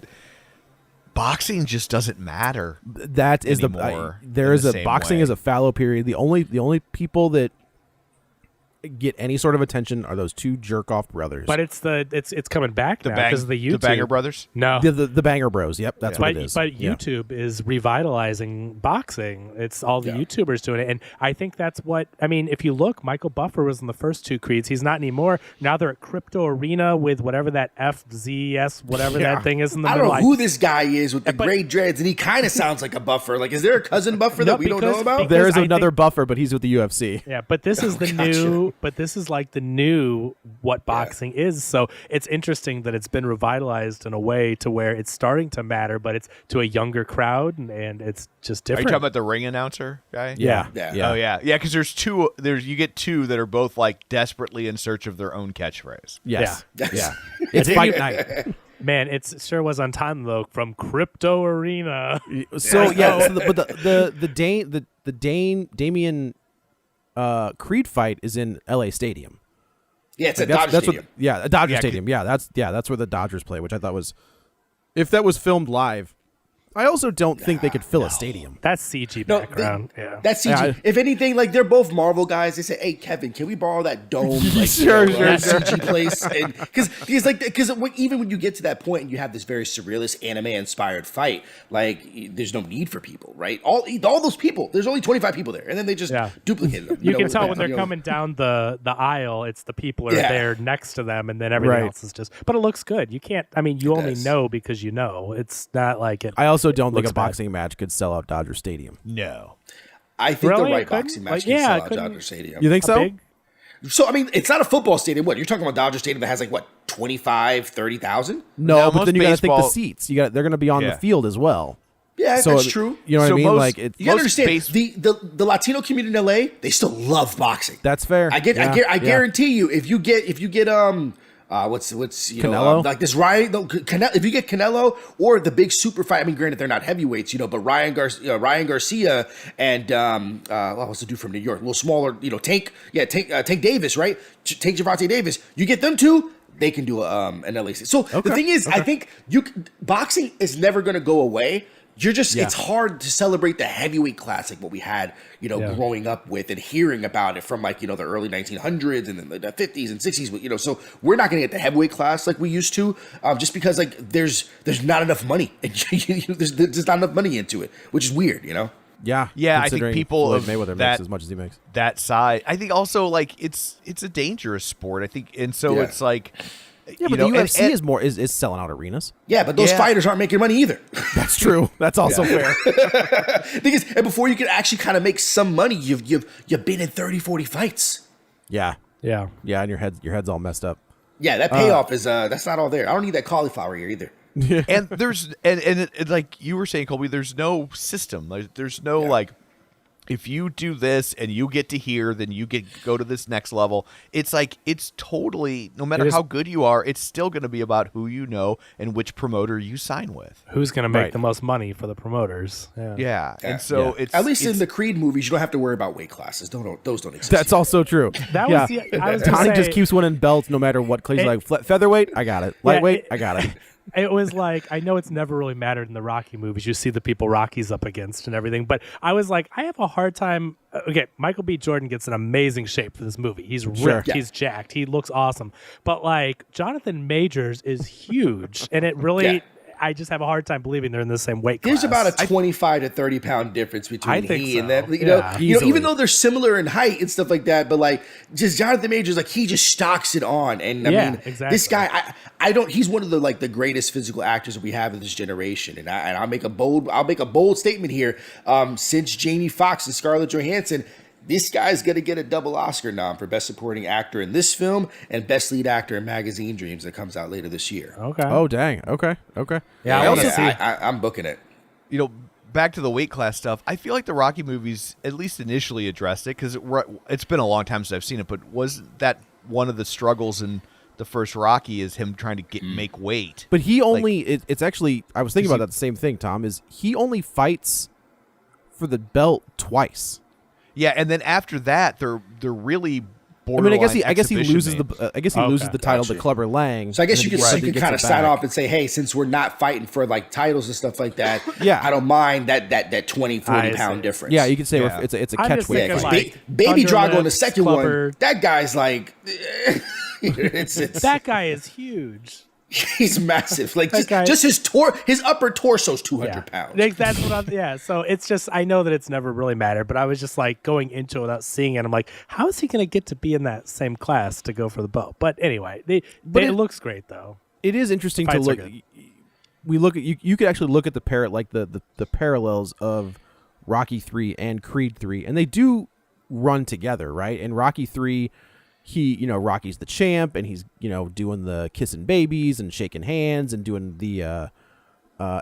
Speaker 2: boxing just doesn't matter.
Speaker 4: That is
Speaker 2: anymore
Speaker 4: there is
Speaker 2: in the
Speaker 4: a
Speaker 2: same
Speaker 4: boxing
Speaker 2: way.
Speaker 4: is a fallow period. The only people that get any sort of attention are those two jerk off brothers.
Speaker 3: But it's coming back now because of the YouTube.
Speaker 2: The Banger Brothers.
Speaker 3: No,
Speaker 4: the Banger Bros. Yep, that's what it is.
Speaker 3: But
Speaker 4: Yeah.
Speaker 3: YouTube is revitalizing boxing. It's all the YouTubers doing it, and I think that's what I mean. If you look, Michael Buffer was in the first two Creeds. He's not anymore. Now they're at Crypto Arena with whatever that FZS whatever that thing is in the
Speaker 5: I
Speaker 3: middle.
Speaker 5: don't know who this guy is with the gray dreads, and he kind of sounds like a Buffer. Like, is there a cousin Buffer that we don't know about?
Speaker 4: There is
Speaker 3: I
Speaker 4: another
Speaker 3: think-
Speaker 4: Buffer, but he's with the UFC.
Speaker 3: Yeah, but this is the
Speaker 5: gotcha.
Speaker 3: new. But this is like the new what boxing is. So it's interesting that it's been revitalized in a way to where it's starting to matter, but it's to a younger crowd, and it's just
Speaker 2: Are you
Speaker 3: different.
Speaker 2: talking about the ring announcer guy?
Speaker 4: Yeah.
Speaker 5: Yeah.
Speaker 2: Oh yeah, yeah. Because there's two. You get two that are both like desperately in search of their own catchphrase.
Speaker 4: Yes.
Speaker 5: Yeah.
Speaker 4: Yeah. It's fight night.
Speaker 3: Man, it sure was on time though. From Crypto Arena.
Speaker 4: So the Damian Creed fight is in LA Stadium.
Speaker 5: Yeah, it's at
Speaker 4: That's-
Speaker 5: Dodger
Speaker 4: that's
Speaker 5: Stadium.
Speaker 4: What, Dodger Stadium. That's where the Dodgers play, which I thought was, if that was filmed live, I also don't think they could fill a stadium.
Speaker 3: That's CG
Speaker 5: No,
Speaker 3: background. Yeah.
Speaker 5: That's CG.
Speaker 4: Yeah,
Speaker 5: If anything, like they're both Marvel guys. They say, "Hey, Kevin, can we borrow that dome?" Like,
Speaker 4: Sure.
Speaker 5: CG place, because even when you get to that point and you have this very surrealist anime-inspired fight, like there's no need for people, right? All those people. There's only 25 people there, and then they just duplicate them.
Speaker 3: You can
Speaker 5: with
Speaker 3: tell
Speaker 5: that,
Speaker 3: when they're
Speaker 5: you know.
Speaker 3: coming down the aisle, it's the people are
Speaker 5: Yeah.
Speaker 3: there next to them, and then everything
Speaker 4: Right.
Speaker 3: else is just. But it looks good. You can't. I mean, you only
Speaker 5: does.
Speaker 3: know because you know. It's not like it.
Speaker 4: I also don't think
Speaker 3: looks
Speaker 4: a
Speaker 3: bad.
Speaker 4: boxing match could sell out Dodger Stadium.
Speaker 2: No.
Speaker 5: I think
Speaker 3: Really?
Speaker 5: the right
Speaker 3: It couldn't?
Speaker 5: boxing match
Speaker 3: Like,
Speaker 5: can
Speaker 3: yeah,
Speaker 5: sell
Speaker 3: it
Speaker 5: out
Speaker 3: couldn't-
Speaker 5: Dodger Stadium.
Speaker 4: You think
Speaker 3: a
Speaker 4: so?
Speaker 3: big.
Speaker 5: So I mean, it's not a football stadium. What you're talking about? Dodger Stadium that has like what 25, 30,000?
Speaker 4: No,
Speaker 2: No,
Speaker 4: but
Speaker 2: most
Speaker 4: then you got to think the
Speaker 2: baseball-
Speaker 4: seats. They're going to be on
Speaker 2: Yeah.
Speaker 4: the field as well.
Speaker 5: Yeah,
Speaker 4: So
Speaker 5: that's true.
Speaker 4: You know what
Speaker 2: So
Speaker 4: I mean?
Speaker 2: most-
Speaker 4: Like it's
Speaker 5: You gotta
Speaker 2: Most
Speaker 5: understand
Speaker 2: base-
Speaker 5: the Latino community in LA, they still love boxing.
Speaker 4: that's fair.
Speaker 5: I guarantee you, if you get what's you know
Speaker 4: Canelo?
Speaker 5: like this Ryan if you get Canelo or the big super fight. I mean, granted they're not heavyweights, but Ryan Garcia and what's the dude from New York, a little smaller, Tank Davis, right? Tank Gervonta Davis. You get them two, they can do an LA. So the thing is, I think boxing is never going to go away. It's hard to celebrate the heavyweight classic, what we had, growing up with and hearing about it from the early 1900s and then the 50s and 60s, so we're not going to get the heavyweight class like we used to, just because there's not enough money. There's not enough money into it, which is weird,
Speaker 4: Yeah.
Speaker 2: Yeah, I think
Speaker 4: considering
Speaker 2: people
Speaker 4: Floyd
Speaker 2: of
Speaker 4: Mayweather
Speaker 2: that-
Speaker 4: makes as much as he makes.
Speaker 2: That side, I think also it's a dangerous sport. I think, and so
Speaker 5: Yeah.
Speaker 2: it's like,
Speaker 4: Yeah, but the UFC is selling out arenas.
Speaker 5: Yeah, but those
Speaker 2: Yeah.
Speaker 5: fighters aren't making money either.
Speaker 4: That's true. That's also fair.
Speaker 5: Thing is, and before you can actually kind of make some money, you've been in 30, 40 fights.
Speaker 4: Yeah.
Speaker 3: Yeah.
Speaker 4: Yeah, and your head's all messed up.
Speaker 5: Yeah, that payoff is that's not all there. I don't need that cauliflower here either.
Speaker 2: and there's and like you were saying, Kolby, there's no system. There's no like, if you do this and you get to here, then you go to this next level. It's like it's totally, no matter how good you are, it's still going to be about who you know and which promoter you sign with.
Speaker 3: Who's going to make
Speaker 4: Right.
Speaker 3: the most money for the promoters?
Speaker 2: Yeah, and so it's
Speaker 5: At least in
Speaker 2: it's-
Speaker 5: the Creed movies, you don't have to worry about weight classes. Those don't exist.
Speaker 4: That's also true.
Speaker 3: That
Speaker 4: yeah.
Speaker 3: was I was gonna
Speaker 4: Tony just
Speaker 3: say-
Speaker 4: keeps winning belts no matter what. He's like featherweight, I got it. Lightweight,
Speaker 3: it-
Speaker 4: I got it.
Speaker 3: It was like, I know it's never really mattered in the Rocky movies. You see the people Rocky's up against and everything. But I was like, I have a hard time. Okay, Michael B. Jordan gets in amazing shape for this movie. He's ripped.
Speaker 4: Sure.
Speaker 5: Yeah.
Speaker 3: He's jacked. He looks awesome. But like, Jonathan Majors is huge. And it really,
Speaker 5: Yeah.
Speaker 3: I just have a hard time believing they're in the same weight class.
Speaker 5: There's about a 25 to 30 pound difference between
Speaker 3: I think
Speaker 5: he and
Speaker 3: so.
Speaker 5: that.
Speaker 3: Yeah.
Speaker 4: Easily.
Speaker 5: Even though they're similar in height and stuff like that, but like just Jonathan Majors, like he just stocks it on. And I
Speaker 3: Yeah,
Speaker 5: mean,
Speaker 3: exactly.
Speaker 5: this guy, I don't. He's one of the greatest physical actors that we have in this generation. And I'll make a bold statement here. Since Jamie Foxx and Scarlett Johansson, this guy's going to get a double Oscar nom for Best Supporting Actor in this film and Best Lead Actor in Magazine Dreams that comes out later this year.
Speaker 3: Okay.
Speaker 4: Oh dang. Okay.
Speaker 3: Yeah, I want to
Speaker 5: Yeah,
Speaker 3: see.
Speaker 5: I'm booking it.
Speaker 2: back to the weight class stuff. I feel like the Rocky movies at least initially addressed it because it's been a long time since I've seen it. But wasn't that one of the struggles in the first Rocky is him trying to make weight.
Speaker 4: But he only it's actually I was thinking about that the same thing, Tom, is he only fights for the belt twice.
Speaker 2: Yeah, and then after that they're really
Speaker 4: I mean,
Speaker 2: borderline
Speaker 4: I guess he loses
Speaker 2: exhibition
Speaker 4: the loses the title to Clubber Lang.
Speaker 5: So I guess you
Speaker 4: and
Speaker 5: could
Speaker 4: then he
Speaker 5: kind of
Speaker 4: gets it
Speaker 5: sign
Speaker 4: back.
Speaker 5: off and say, hey, since we're not fighting for like titles and stuff like that,
Speaker 4: Yeah.
Speaker 5: I don't mind that 20, 40 pound difference.
Speaker 4: Yeah, you could say
Speaker 2: Yeah.
Speaker 4: it's a
Speaker 3: I'm
Speaker 4: catch
Speaker 3: just
Speaker 4: weight.
Speaker 3: thinking,
Speaker 4: fight.
Speaker 3: like,
Speaker 5: Baby Drago in the
Speaker 3: Thunderlips,
Speaker 5: second
Speaker 3: Clubber.
Speaker 5: one, that guy's like, it's
Speaker 3: That guy is huge.
Speaker 5: he's massive. Like
Speaker 3: That guy-
Speaker 5: just his upper torso's 200 pounds.
Speaker 3: Like, that's what I'm. Yeah. So it's just I know that it's never really mattered, but I was just like going into it without seeing it. I'm like, how is he going to get to be in that same class to go for the belt? But anyway, it looks great though.
Speaker 4: It is interesting to
Speaker 3: Fights are
Speaker 4: look.
Speaker 3: good.
Speaker 4: We look at you could actually look at the parallels of Rocky 3 and Creed 3, and they do run together, right? In Rocky 3, Rocky's the champ, and he's doing the kissing babies and shaking hands and doing the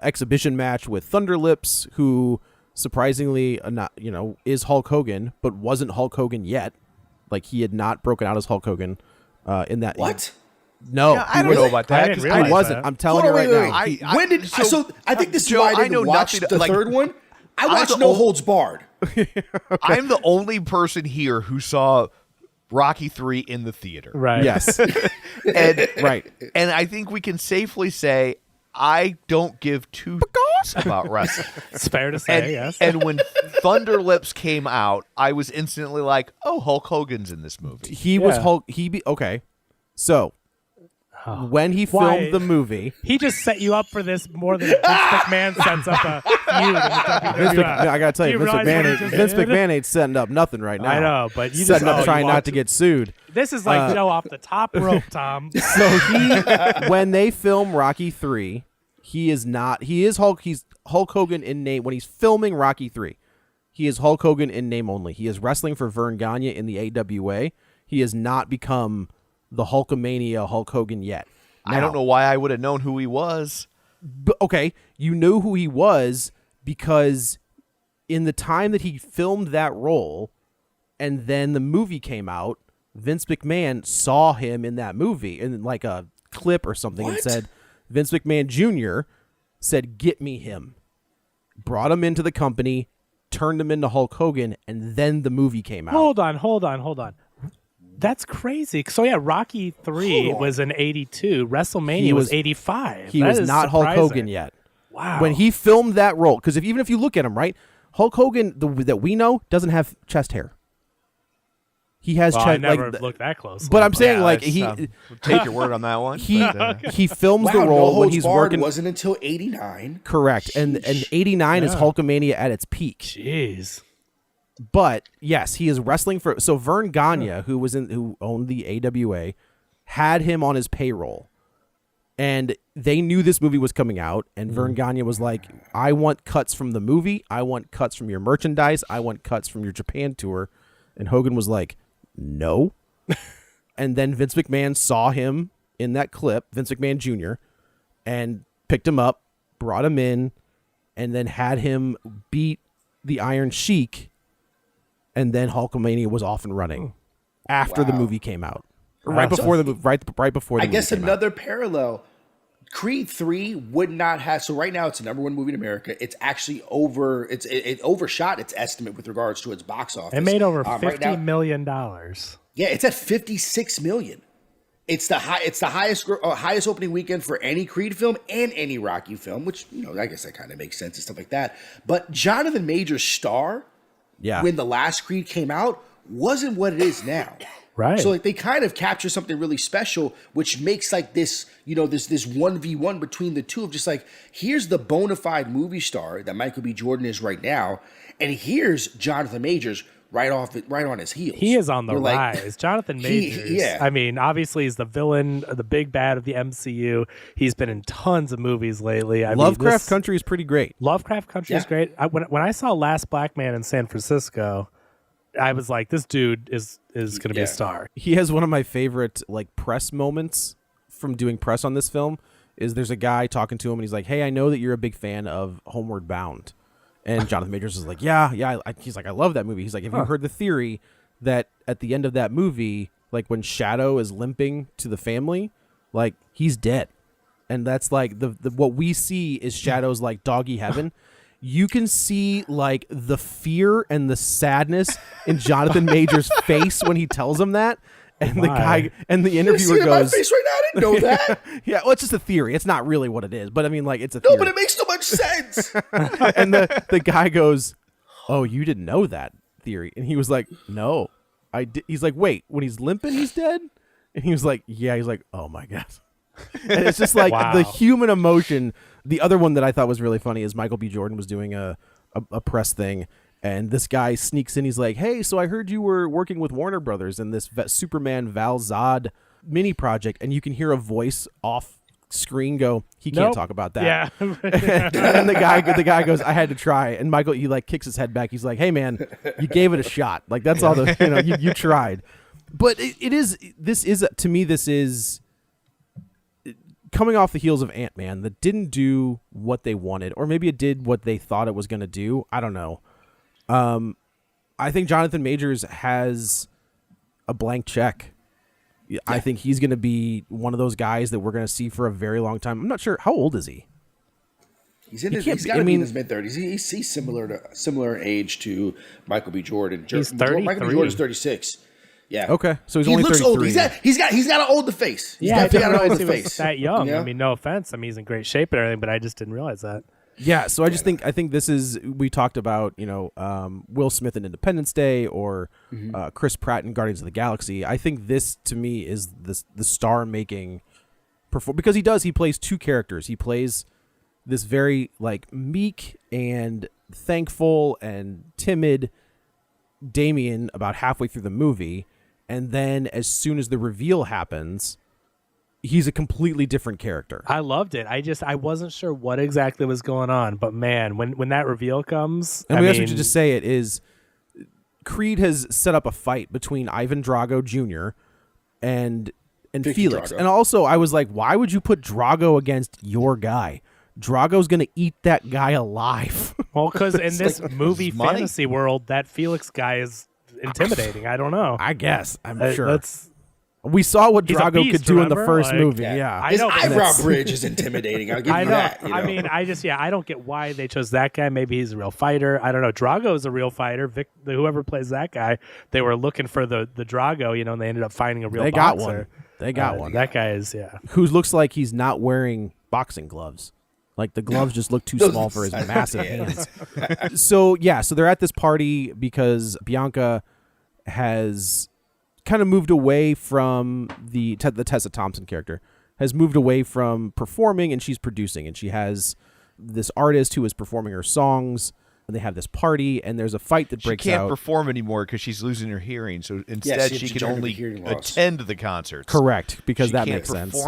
Speaker 4: exhibition match with Thunderlips, who surprisingly is Hulk Hogan, but wasn't Hulk Hogan yet. Like, he had not broken out as Hulk Hogan in that.
Speaker 5: What?
Speaker 4: No,
Speaker 2: Yeah, I don't know about that.
Speaker 3: I didn't
Speaker 2: 'cause
Speaker 3: realize
Speaker 4: he wasn't.
Speaker 3: that.
Speaker 4: I'm telling
Speaker 5: Hold
Speaker 4: you
Speaker 5: on,
Speaker 4: right
Speaker 5: wait,
Speaker 4: now.
Speaker 5: wait. When did so? I think this is
Speaker 2: Joe,
Speaker 5: why I
Speaker 2: I know
Speaker 5: didn't watch
Speaker 2: nothing-
Speaker 5: the
Speaker 2: like,
Speaker 5: third one. I
Speaker 2: I'm
Speaker 5: watched
Speaker 2: the
Speaker 5: No
Speaker 2: ol-
Speaker 5: Holds Barred.
Speaker 2: I'm the only person here who saw Rocky 3 in the theater.
Speaker 3: Right.
Speaker 4: Yes,
Speaker 2: And
Speaker 4: right.
Speaker 2: And I think we can safely say I don't give two f***s about wrestling.
Speaker 3: It's fair to say.
Speaker 2: And,
Speaker 3: Yes.
Speaker 2: and when Thunderlips came out, I was instantly like, "Oh, Hulk Hogan's in this movie."
Speaker 4: He was
Speaker 3: Yeah.
Speaker 4: Hulk. Okay, so when he filmed
Speaker 3: Why?
Speaker 4: the movie,
Speaker 3: He just set you up for this more than Vince McMahon sets up a feud in the WWF.
Speaker 4: I gotta tell you,
Speaker 3: Do
Speaker 4: Vince
Speaker 3: realize what he just did?
Speaker 4: McMahon ain't setting up nothing right now.
Speaker 3: I know, but you
Speaker 4: setting
Speaker 3: just
Speaker 4: up trying
Speaker 3: you
Speaker 4: not to get sued.
Speaker 3: This is like Joe off the top rope, Tom.
Speaker 4: So when they film Rocky 3, he's Hulk Hogan in name. When he's filming Rocky 3, he is Hulk Hogan in name only. He is wrestling for Vern Gagne in the AWA. He has not become the Hulkamania Hulk Hogan yet.
Speaker 2: I don't know why I would have known who he was.
Speaker 4: But, okay, you know who he was because in the time that he filmed that role and then the movie came out, Vince McMahon saw him in that movie in like a clip or something and
Speaker 5: What?
Speaker 4: said, Vince McMahon Jr. said, "Get me him." Brought him into the company, turned him into Hulk Hogan, and then the movie came out.
Speaker 3: Hold on. That's crazy. So yeah, Rocky 3
Speaker 5: Hold on.
Speaker 3: was in 82. WrestleMania
Speaker 4: He
Speaker 3: was
Speaker 4: was-
Speaker 3: 85.
Speaker 4: He
Speaker 3: That
Speaker 4: was
Speaker 3: is
Speaker 4: not Hulk
Speaker 3: surprising.
Speaker 4: Hogan yet.
Speaker 3: Wow.
Speaker 4: When he filmed that role, because even if you look at him, right, Hulk Hogan that we know doesn't have chest hair. He has
Speaker 3: well,
Speaker 4: chest.
Speaker 3: I never
Speaker 4: like,
Speaker 3: looked that close.
Speaker 4: but I'm saying
Speaker 2: Yeah,
Speaker 4: like
Speaker 2: that's,
Speaker 4: he
Speaker 2: take your word on that one.
Speaker 4: he
Speaker 2: but,
Speaker 4: he films the
Speaker 5: Wow,
Speaker 4: role
Speaker 5: No
Speaker 4: when
Speaker 5: Holds
Speaker 4: he's
Speaker 5: Barred
Speaker 4: working.
Speaker 5: wasn't until 89.
Speaker 4: Correct, and 89 is Hulkamania at its peak.
Speaker 3: Jeez.
Speaker 4: But yes, he is wrestling for. So Vern Gagne, who owned the AWA, had him on his payroll, and they knew this movie was coming out. And Vern Gagne was like, "I want cuts from the movie. I want cuts from your merchandise. I want cuts from your Japan tour." And Hogan was like, "No." And then Vince McMahon saw him in that clip, Vince McMahon Jr., and picked him up, brought him in, and then had him beat the Iron Sheik. And then Hulkamania was off and running after the movie came out, right before the right before the
Speaker 5: I
Speaker 4: movie
Speaker 5: guess
Speaker 4: came
Speaker 5: another parallel. Creed 3 would not have. So right now it's the #1 movie in America. It's actually over. It overshot its estimate with regards to its box office.
Speaker 3: It made over
Speaker 5: Right
Speaker 3: $50
Speaker 5: now-
Speaker 3: million.
Speaker 5: Yeah, it's at 56 million. It's the highest opening weekend for any Creed film and any Rocky film, which I guess that kind of makes sense and stuff like that. But Jonathan Major's star, when the last Creed came out, wasn't what it is now.
Speaker 3: Right.
Speaker 5: So like they kind of capture something really special, which makes like this, this 1v1 between the two of just like, here's the bona fide movie star that Michael B. Jordan is right now, and here's Jonathan Majors right on his heels.
Speaker 3: He is on the
Speaker 5: You're like,
Speaker 3: rise. Jonathan Majors. I mean, obviously he's the villain, the big bad of the MCU. He's been in tons of movies lately.
Speaker 4: Lovecraft Country is pretty great.
Speaker 3: Lovecraft Country is great. When I saw Last Black Man in San Francisco, I was like, this dude is going to be a star.
Speaker 4: He has one of my favorite like press moments from doing press on this film. Is there's a guy talking to him and he's like, "Hey, I know that you're a big fan of Homeward Bound," and Jonathan Majors is like, "Yeah." He's like, "I love that movie." He's like, "Have you heard the theory that at the end of that movie, like when Shadow is limping to the family, like he's dead. And that's like the what we see is Shadow's like doggy heaven. You can see like the fear and the sadness in Jonathan Major's face when he tells him that. And the guy and the interviewer goes,
Speaker 5: my face right now? I didn't know that.
Speaker 4: yeah, well, it's just a theory. It's not really what it is, but I mean, like, it's a
Speaker 5: No,
Speaker 4: theory.
Speaker 5: but it makes so much sense.
Speaker 4: And the guy goes, "Oh, you didn't know that theory?" And he was like, "No, I did." He's like, "Wait, when he's limping, he's dead?" And he was like, "Yeah." He's like, "Oh my god." And it's just like the human emotion. The other one that I thought was really funny is Michael B. Jordan was doing a press thing. And this guy sneaks in. He's like, "Hey, so I heard you were working with Warner Brothers in this Superman Val Zod mini project." And you can hear a voice off screen go, "He can't talk about that."
Speaker 3: Yeah.
Speaker 4: And the guy goes, "I had to try." And Michael, he like kicks his head back. He's like, "Hey, man, you gave it a shot. Like that's all the you tried." But this is coming off the heels of Ant-Man that didn't do what they wanted, or maybe it did what they thought it was going to do. I don't know. I think Jonathan Majors has a blank check. Yeah. I think he's going to be one of those guys that we're going to see for a very long time. I'm not sure. How old is he?
Speaker 5: He's got to be in his mid-30s. He's similar age to Michael B. Jordan.
Speaker 3: He's 33.
Speaker 5: Michael B. Jordan's 36. Yeah.
Speaker 4: Okay. So he's only 33.
Speaker 5: Old. He's got to hold the face.
Speaker 3: I didn't
Speaker 5: got to
Speaker 3: realize
Speaker 5: hold
Speaker 3: he
Speaker 5: the
Speaker 3: was
Speaker 5: face.
Speaker 3: that young.
Speaker 5: Yeah.
Speaker 3: I mean, no offense. I mean, he's in great shape and everything, but I just didn't realize that.
Speaker 4: Yeah, so I think this is, we talked about, Will Smith in Independence Day or Chris Pratt in Guardians of the Galaxy. I think this to me is the star making because he plays two characters. He plays this very like meek and thankful and timid Damian about halfway through the movie, and then as soon as the reveal happens, he's a completely different character.
Speaker 3: I loved it. I wasn't sure what exactly was going on, but man, when that reveal comes,
Speaker 4: and we also should just say it is Creed has set up a fight between Ivan Drago Jr. and Felix.
Speaker 5: Drago.
Speaker 4: And also I was like, why would you put Drago against your guy? Drago's going to eat that guy alive.
Speaker 3: Well, because in this movie fantasy world, that Felix guy is intimidating. I don't know.
Speaker 4: I guess. I'm sure.
Speaker 3: That's
Speaker 4: We saw what
Speaker 3: He's a
Speaker 4: Drago
Speaker 3: beast,
Speaker 4: could do in the
Speaker 3: remember?
Speaker 4: first
Speaker 3: Like,
Speaker 4: movie.
Speaker 5: yeah.
Speaker 4: Yeah.
Speaker 5: His
Speaker 3: I know, but
Speaker 5: eyebrow
Speaker 3: that's-
Speaker 5: bridge is intimidating. I'll give
Speaker 3: I
Speaker 5: you
Speaker 3: know.
Speaker 5: that.
Speaker 3: I mean, I don't get why they chose that guy. Maybe he's a real fighter. I don't know. Drago's a real fighter. Whoever plays that guy, they were looking for the Drago, and they ended up finding a real
Speaker 4: They
Speaker 3: boxer.
Speaker 4: got one. They got one.
Speaker 3: That guy is,
Speaker 4: Who looks like he's not wearing boxing gloves. Like the gloves just look too small for his massive hands. So they're at this party because Bianca has kind of moved away from the Tessa Thompson character, has moved away from performing, and she's producing, and she has this artist who is performing her songs, and they have this party, and there's a fight that breaks out.
Speaker 2: She can't perform anymore because she's losing her hearing, so instead she can only attend the concerts.
Speaker 4: Correct, because that makes sense.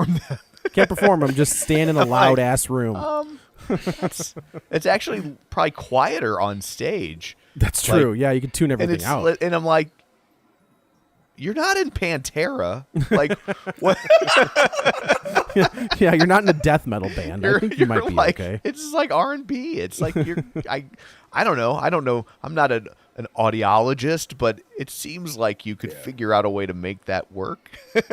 Speaker 4: Can't perform them, just stand in a loud ass room.
Speaker 2: It's actually probably quieter on stage.
Speaker 4: That's true. Yeah, you can tune everything out.
Speaker 2: And I'm like, you're not in Pantera. Like, what?
Speaker 4: Yeah, you're not in a death metal band. I think you might be
Speaker 2: like,
Speaker 4: okay.
Speaker 2: It's just like R&B. It's like I don't know. I'm not an audiologist, but it seems like you could figure out a way to make that work.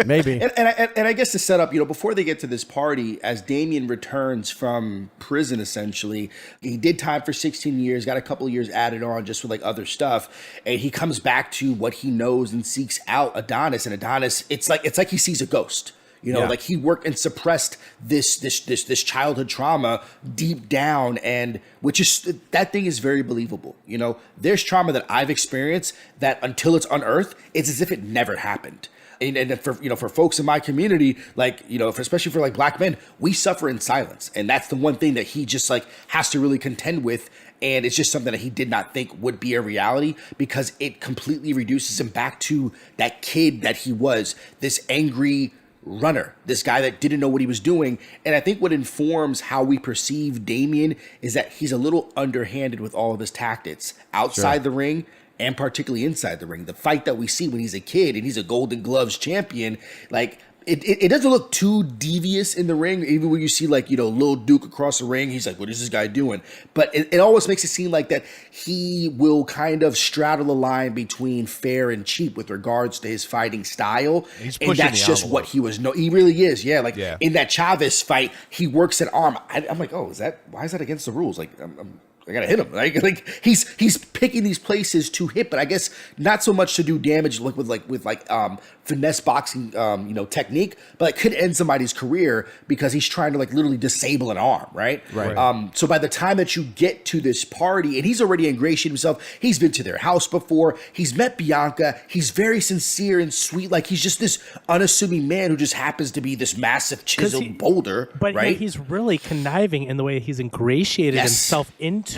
Speaker 4: Maybe.
Speaker 5: And I guess to set up, before they get to this party, as Damian returns from prison, essentially, he did time for 16 years, got a couple of years added on just with like other stuff, and he comes back to what he knows and seeks out Adonis. And Adonis, it's like he sees a ghost. Like he worked and suppressed this childhood trauma deep down, and which is, that thing is very believable. There's trauma that I've experienced that until it's unearthed, it's as if it never happened. And for folks in my community, like, especially for like black men, we suffer in silence. And that's the one thing that he just like has to really contend with. And it's just something that he did not think would be a reality, because it completely reduces him back to that kid that he was, this angry runner, this guy that didn't know what he was doing. And I think what informs how we perceive Damian is that he's a little underhanded with all of his tactics outside the ring, and particularly inside the ring. The fight that we see when he's a kid and he's a Golden Gloves champion, like, it doesn't look too devious in the ring. Even when you see like, Lil Duke across the ring, he's like, what is this guy doing? But it always makes it seem like that he will kind of straddle the line between fair and cheap with regards to his fighting style. And that's just what he was. He really is. Yeah. Like in that Chavez fight, he works an arm. I'm like, oh, why is that against the rules? Like, I gotta hit him. Like he's picking these places to hit, but I guess not so much to do damage with finesse boxing technique, but it could end somebody's career because he's trying to like literally disable an arm, right? So by the time that you get to this party, and he's already ingratiated himself, he's been to their house before, he's met Bianca, he's very sincere and sweet, like he's just this unassuming man who just happens to be this massive chiseled boulder,
Speaker 3: but
Speaker 5: right?
Speaker 3: He's really conniving in the way he's ingratiated himself into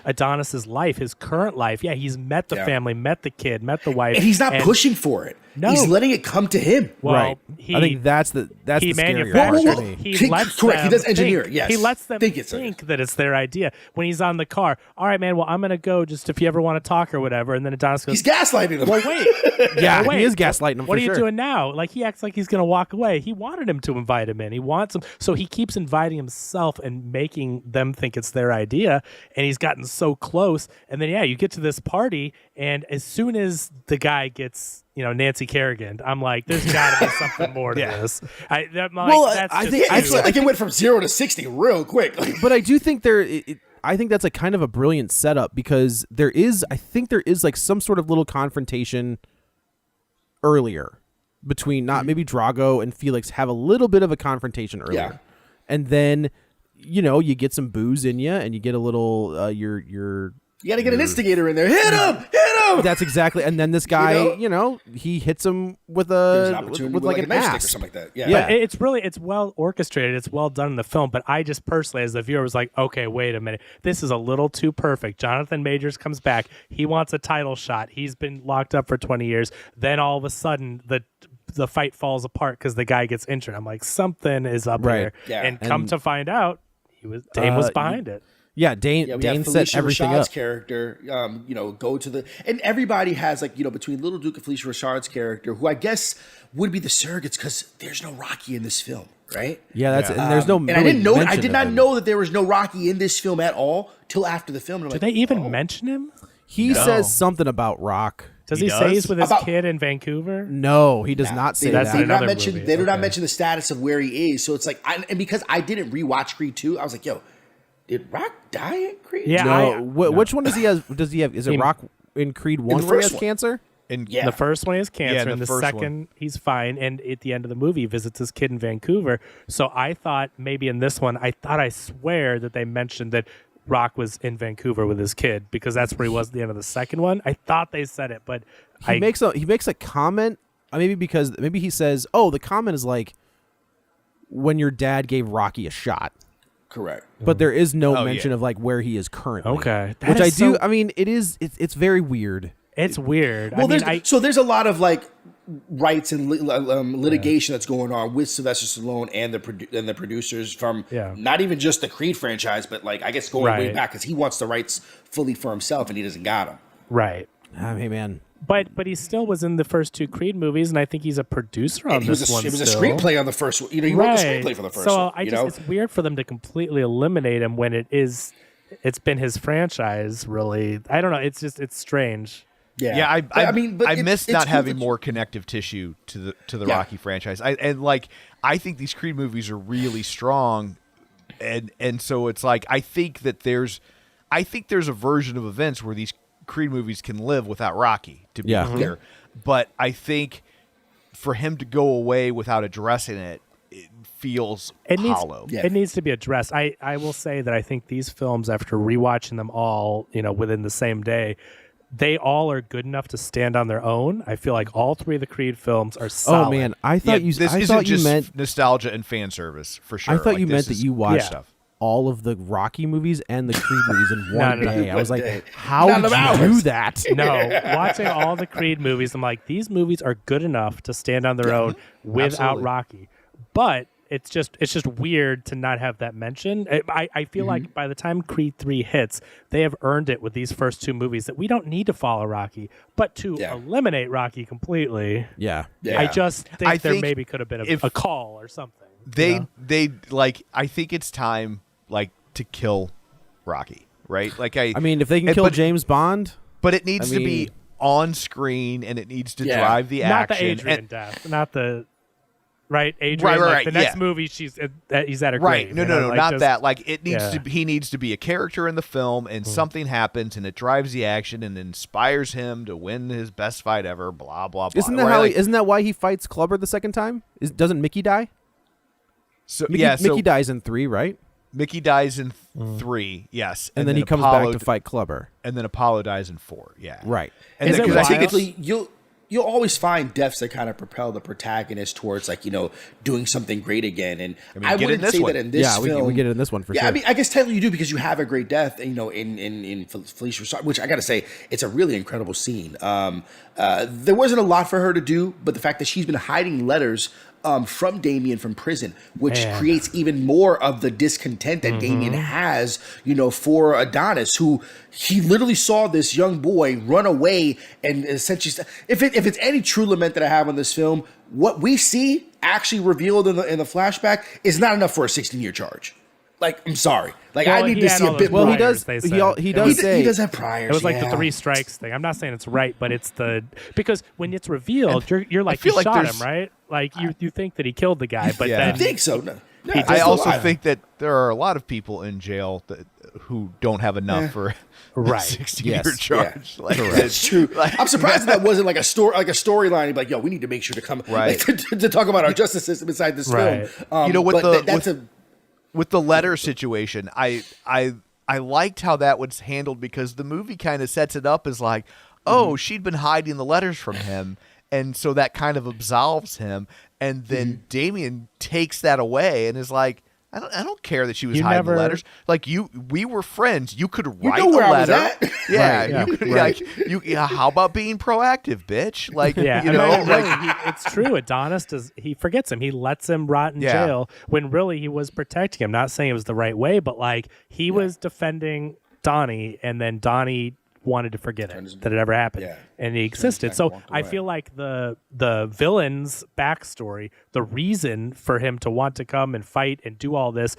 Speaker 3: Adonis's life, his current life. Yeah, he's met the family, met the kid, met the wife,
Speaker 5: and he's not pushing for it. No. He's letting it come to him.
Speaker 3: Well,
Speaker 4: right. I think that's the scary part to me.
Speaker 3: He lets
Speaker 5: correct. He does engineer
Speaker 3: think,
Speaker 5: it. Yes.
Speaker 3: He lets them think that it's their idea. When he's on the car, all right, man. Well, I'm gonna go just if you ever want to talk or whatever. And then Adonis goes,
Speaker 5: he's gaslighting them.
Speaker 3: Well, wait.
Speaker 4: He is gaslighting them.
Speaker 3: What are you doing now? Like he acts like he's gonna walk away. He wanted him to invite him in. He wants him, so he keeps inviting himself and making them think it's their idea. And he's gotten so close. And then you get to this party, and as soon as the guy gets Nancy Kerrigan, I'm like, there's got to be something more to this. I feel
Speaker 5: like it went from 0 to 60 real quick.
Speaker 4: But I do think I think that's a kind of a brilliant setup because I think there is like some sort of little confrontation earlier between maybe Drago and Felix have a little bit of a confrontation earlier, and then you get some booze in you and you get a little
Speaker 5: you got to get an instigator in there. Hit him!
Speaker 4: That's exactly. And then this guy, he hits him with like an axe
Speaker 5: or something like that.
Speaker 3: Yeah. But it's well orchestrated. It's well done in the film. But I just personally, as the viewer, was like, okay, wait a minute. This is a little too perfect. Jonathan Majors comes back. He wants a title shot. He's been locked up for 20 years. Then all of a sudden, the fight falls apart because the guy gets injured. I'm like, something is up here. Yeah. And come to find out, Dame was behind it.
Speaker 4: Yeah, Dane set everything
Speaker 5: Rashad's
Speaker 4: up.
Speaker 5: Character, go to the, and everybody has like between Little Duke and Phylicia Rashad's character, who I guess would be the surrogates because there's no Rocky in this film, right?
Speaker 4: Yeah, and there's no.
Speaker 5: And I didn't know. I did not know that there was no Rocky in this film at all till after the film.
Speaker 3: Did they even mention him?
Speaker 4: He says something about Rock.
Speaker 3: Does he say he's with his kid in Vancouver?
Speaker 4: No, he does not say that.
Speaker 5: They do not mention the status of where he is. So it's like, and because I didn't rewatch Creed 2, I was like, yo. Did Rock die in Creed?
Speaker 4: Yeah. No. Which one does he have? Is it Rock in Creed 1 where he has cancer?
Speaker 3: The first one he has cancer, and the second he's fine. And at the end of the movie, he visits his kid in Vancouver. So I thought maybe in this one, I swear that they mentioned that Rock was in Vancouver with his kid because that's where he was at the end of the second one. I thought they said it, but
Speaker 4: he makes a comment. Maybe he says, "Oh, the comment is like when your dad gave Rocky a shot."
Speaker 5: Correct.
Speaker 4: But there is no mention of like where he is currently.
Speaker 3: Okay.
Speaker 4: Which I do. I mean, it's very weird.
Speaker 3: It's weird.
Speaker 5: Well, there's a lot of like rights and litigation that's going on with Sylvester Stallone and the producers from not even just the Creed franchise, but like I guess going way back because he wants the rights fully for himself and he doesn't got them.
Speaker 3: Right.
Speaker 4: Hey man.
Speaker 3: But he still was in the first two Creed movies, and I think he's a producer on this one.
Speaker 5: It was a screenplay on the first one. He wrote the screenplay for the first one.
Speaker 3: So it's weird for them to completely eliminate him when it's been his franchise. Really, I don't know. It's strange.
Speaker 2: Yeah. I miss not having more connective tissue to the Rocky franchise. I think these Creed movies are really strong, and so it's like I think there's a version of events where these Creed movies can live without Rocky, to be clear. But I think for him to go away without addressing it feels hollow.
Speaker 3: It needs to be addressed. I will say that I think these films, after rewatching them all, within the same day, they all are good enough to stand on their own. I feel like all three of the Creed films are solid.
Speaker 4: Oh man, I thought you meant
Speaker 2: nostalgia and fan service for sure.
Speaker 4: I thought you meant that you watched all of the Rocky movies and the Creed movies in one day. I was like, how did you do that?
Speaker 3: No, watching all the Creed movies, I'm like, these movies are good enough to stand on their own without Rocky. But it's just weird to not have that mention. I feel like by the time Creed 3 hits, they have earned it with these first two movies that we don't need to follow Rocky, but to eliminate Rocky completely.
Speaker 4: Yeah.
Speaker 3: I just think there
Speaker 2: think
Speaker 3: maybe could have been a call or something.
Speaker 2: They like, I think it's time like to kill Rocky, right? Like I
Speaker 4: mean, if they can kill James Bond,
Speaker 2: but it needs to be on screen and it needs to drive the
Speaker 3: not
Speaker 2: action.
Speaker 3: The Adrian death, not the Adrian.
Speaker 2: Right.
Speaker 3: The next movie, he's at her
Speaker 2: right.
Speaker 3: grave.
Speaker 2: No, not that. Like it needs to. He needs to be a character in the film, and something happens, and it drives the action, and inspires him to win his best fight ever. Blah blah blah.
Speaker 4: Isn't that why he fights Clubber the second time? Doesn't Mickey die?
Speaker 2: So
Speaker 4: Mickey dies in 3, right?
Speaker 2: Mickey dies in 3, yes,
Speaker 4: and then he comes back to fight Clubber,
Speaker 2: and then Apollo dies in 4, yeah,
Speaker 4: right.
Speaker 2: And
Speaker 3: because
Speaker 5: I think you'll always find deaths that kind of propel the protagonist towards doing something great again. And I wouldn't say that in this film.
Speaker 4: We get it in this one for sure.
Speaker 5: I mean, I guess technically you do because you have a great death, in Phylicia, which I got to say, it's a really incredible scene. There wasn't a lot for her to do, but the fact that she's been hiding letters from Damian from prison, which creates even more of the discontent that Damian has, for Adonis, who he literally saw this young boy run away, and essentially, if it's any true lament that I have on this film, what we see actually revealed in the flashback is not enough for a 16-year charge. Like, I'm sorry. Like, I need to see a bit more.
Speaker 4: Well, he does. He does
Speaker 5: have priors.
Speaker 3: It was like the 3 strikes thing. I'm not saying it's right, but it's because when it's revealed, you're like, he shot him, right? Like you think that he killed the guy, but then
Speaker 5: I think so. No,
Speaker 2: I also think that there are a lot of people in jail who don't have enough for a 16-year charge.
Speaker 5: Yeah. Like, that's true. I'm surprised that wasn't like a storyline. Like, yo, we need to make sure to come to talk about our justice system inside this film.
Speaker 2: With the letter situation, I liked how that was handled because the movie kind of sets it up as like, she'd been hiding the letters from him, and so that kind of absolves him. And then Damian takes that away and is like, I don't care that she was hiding the letters. Like we were friends. You could write a letter.
Speaker 5: I was at.
Speaker 2: Yeah. How about being proactive, bitch? Like,
Speaker 3: it's true. Adonis he forgets him. He lets him rot in jail when really he was protecting him. Not saying it was the right way, but like he was defending Donnie, and then Donnie wanted to forget it that it ever happened, and he existed. So I feel like the villain's backstory, the reason for him to want to come and fight and do all this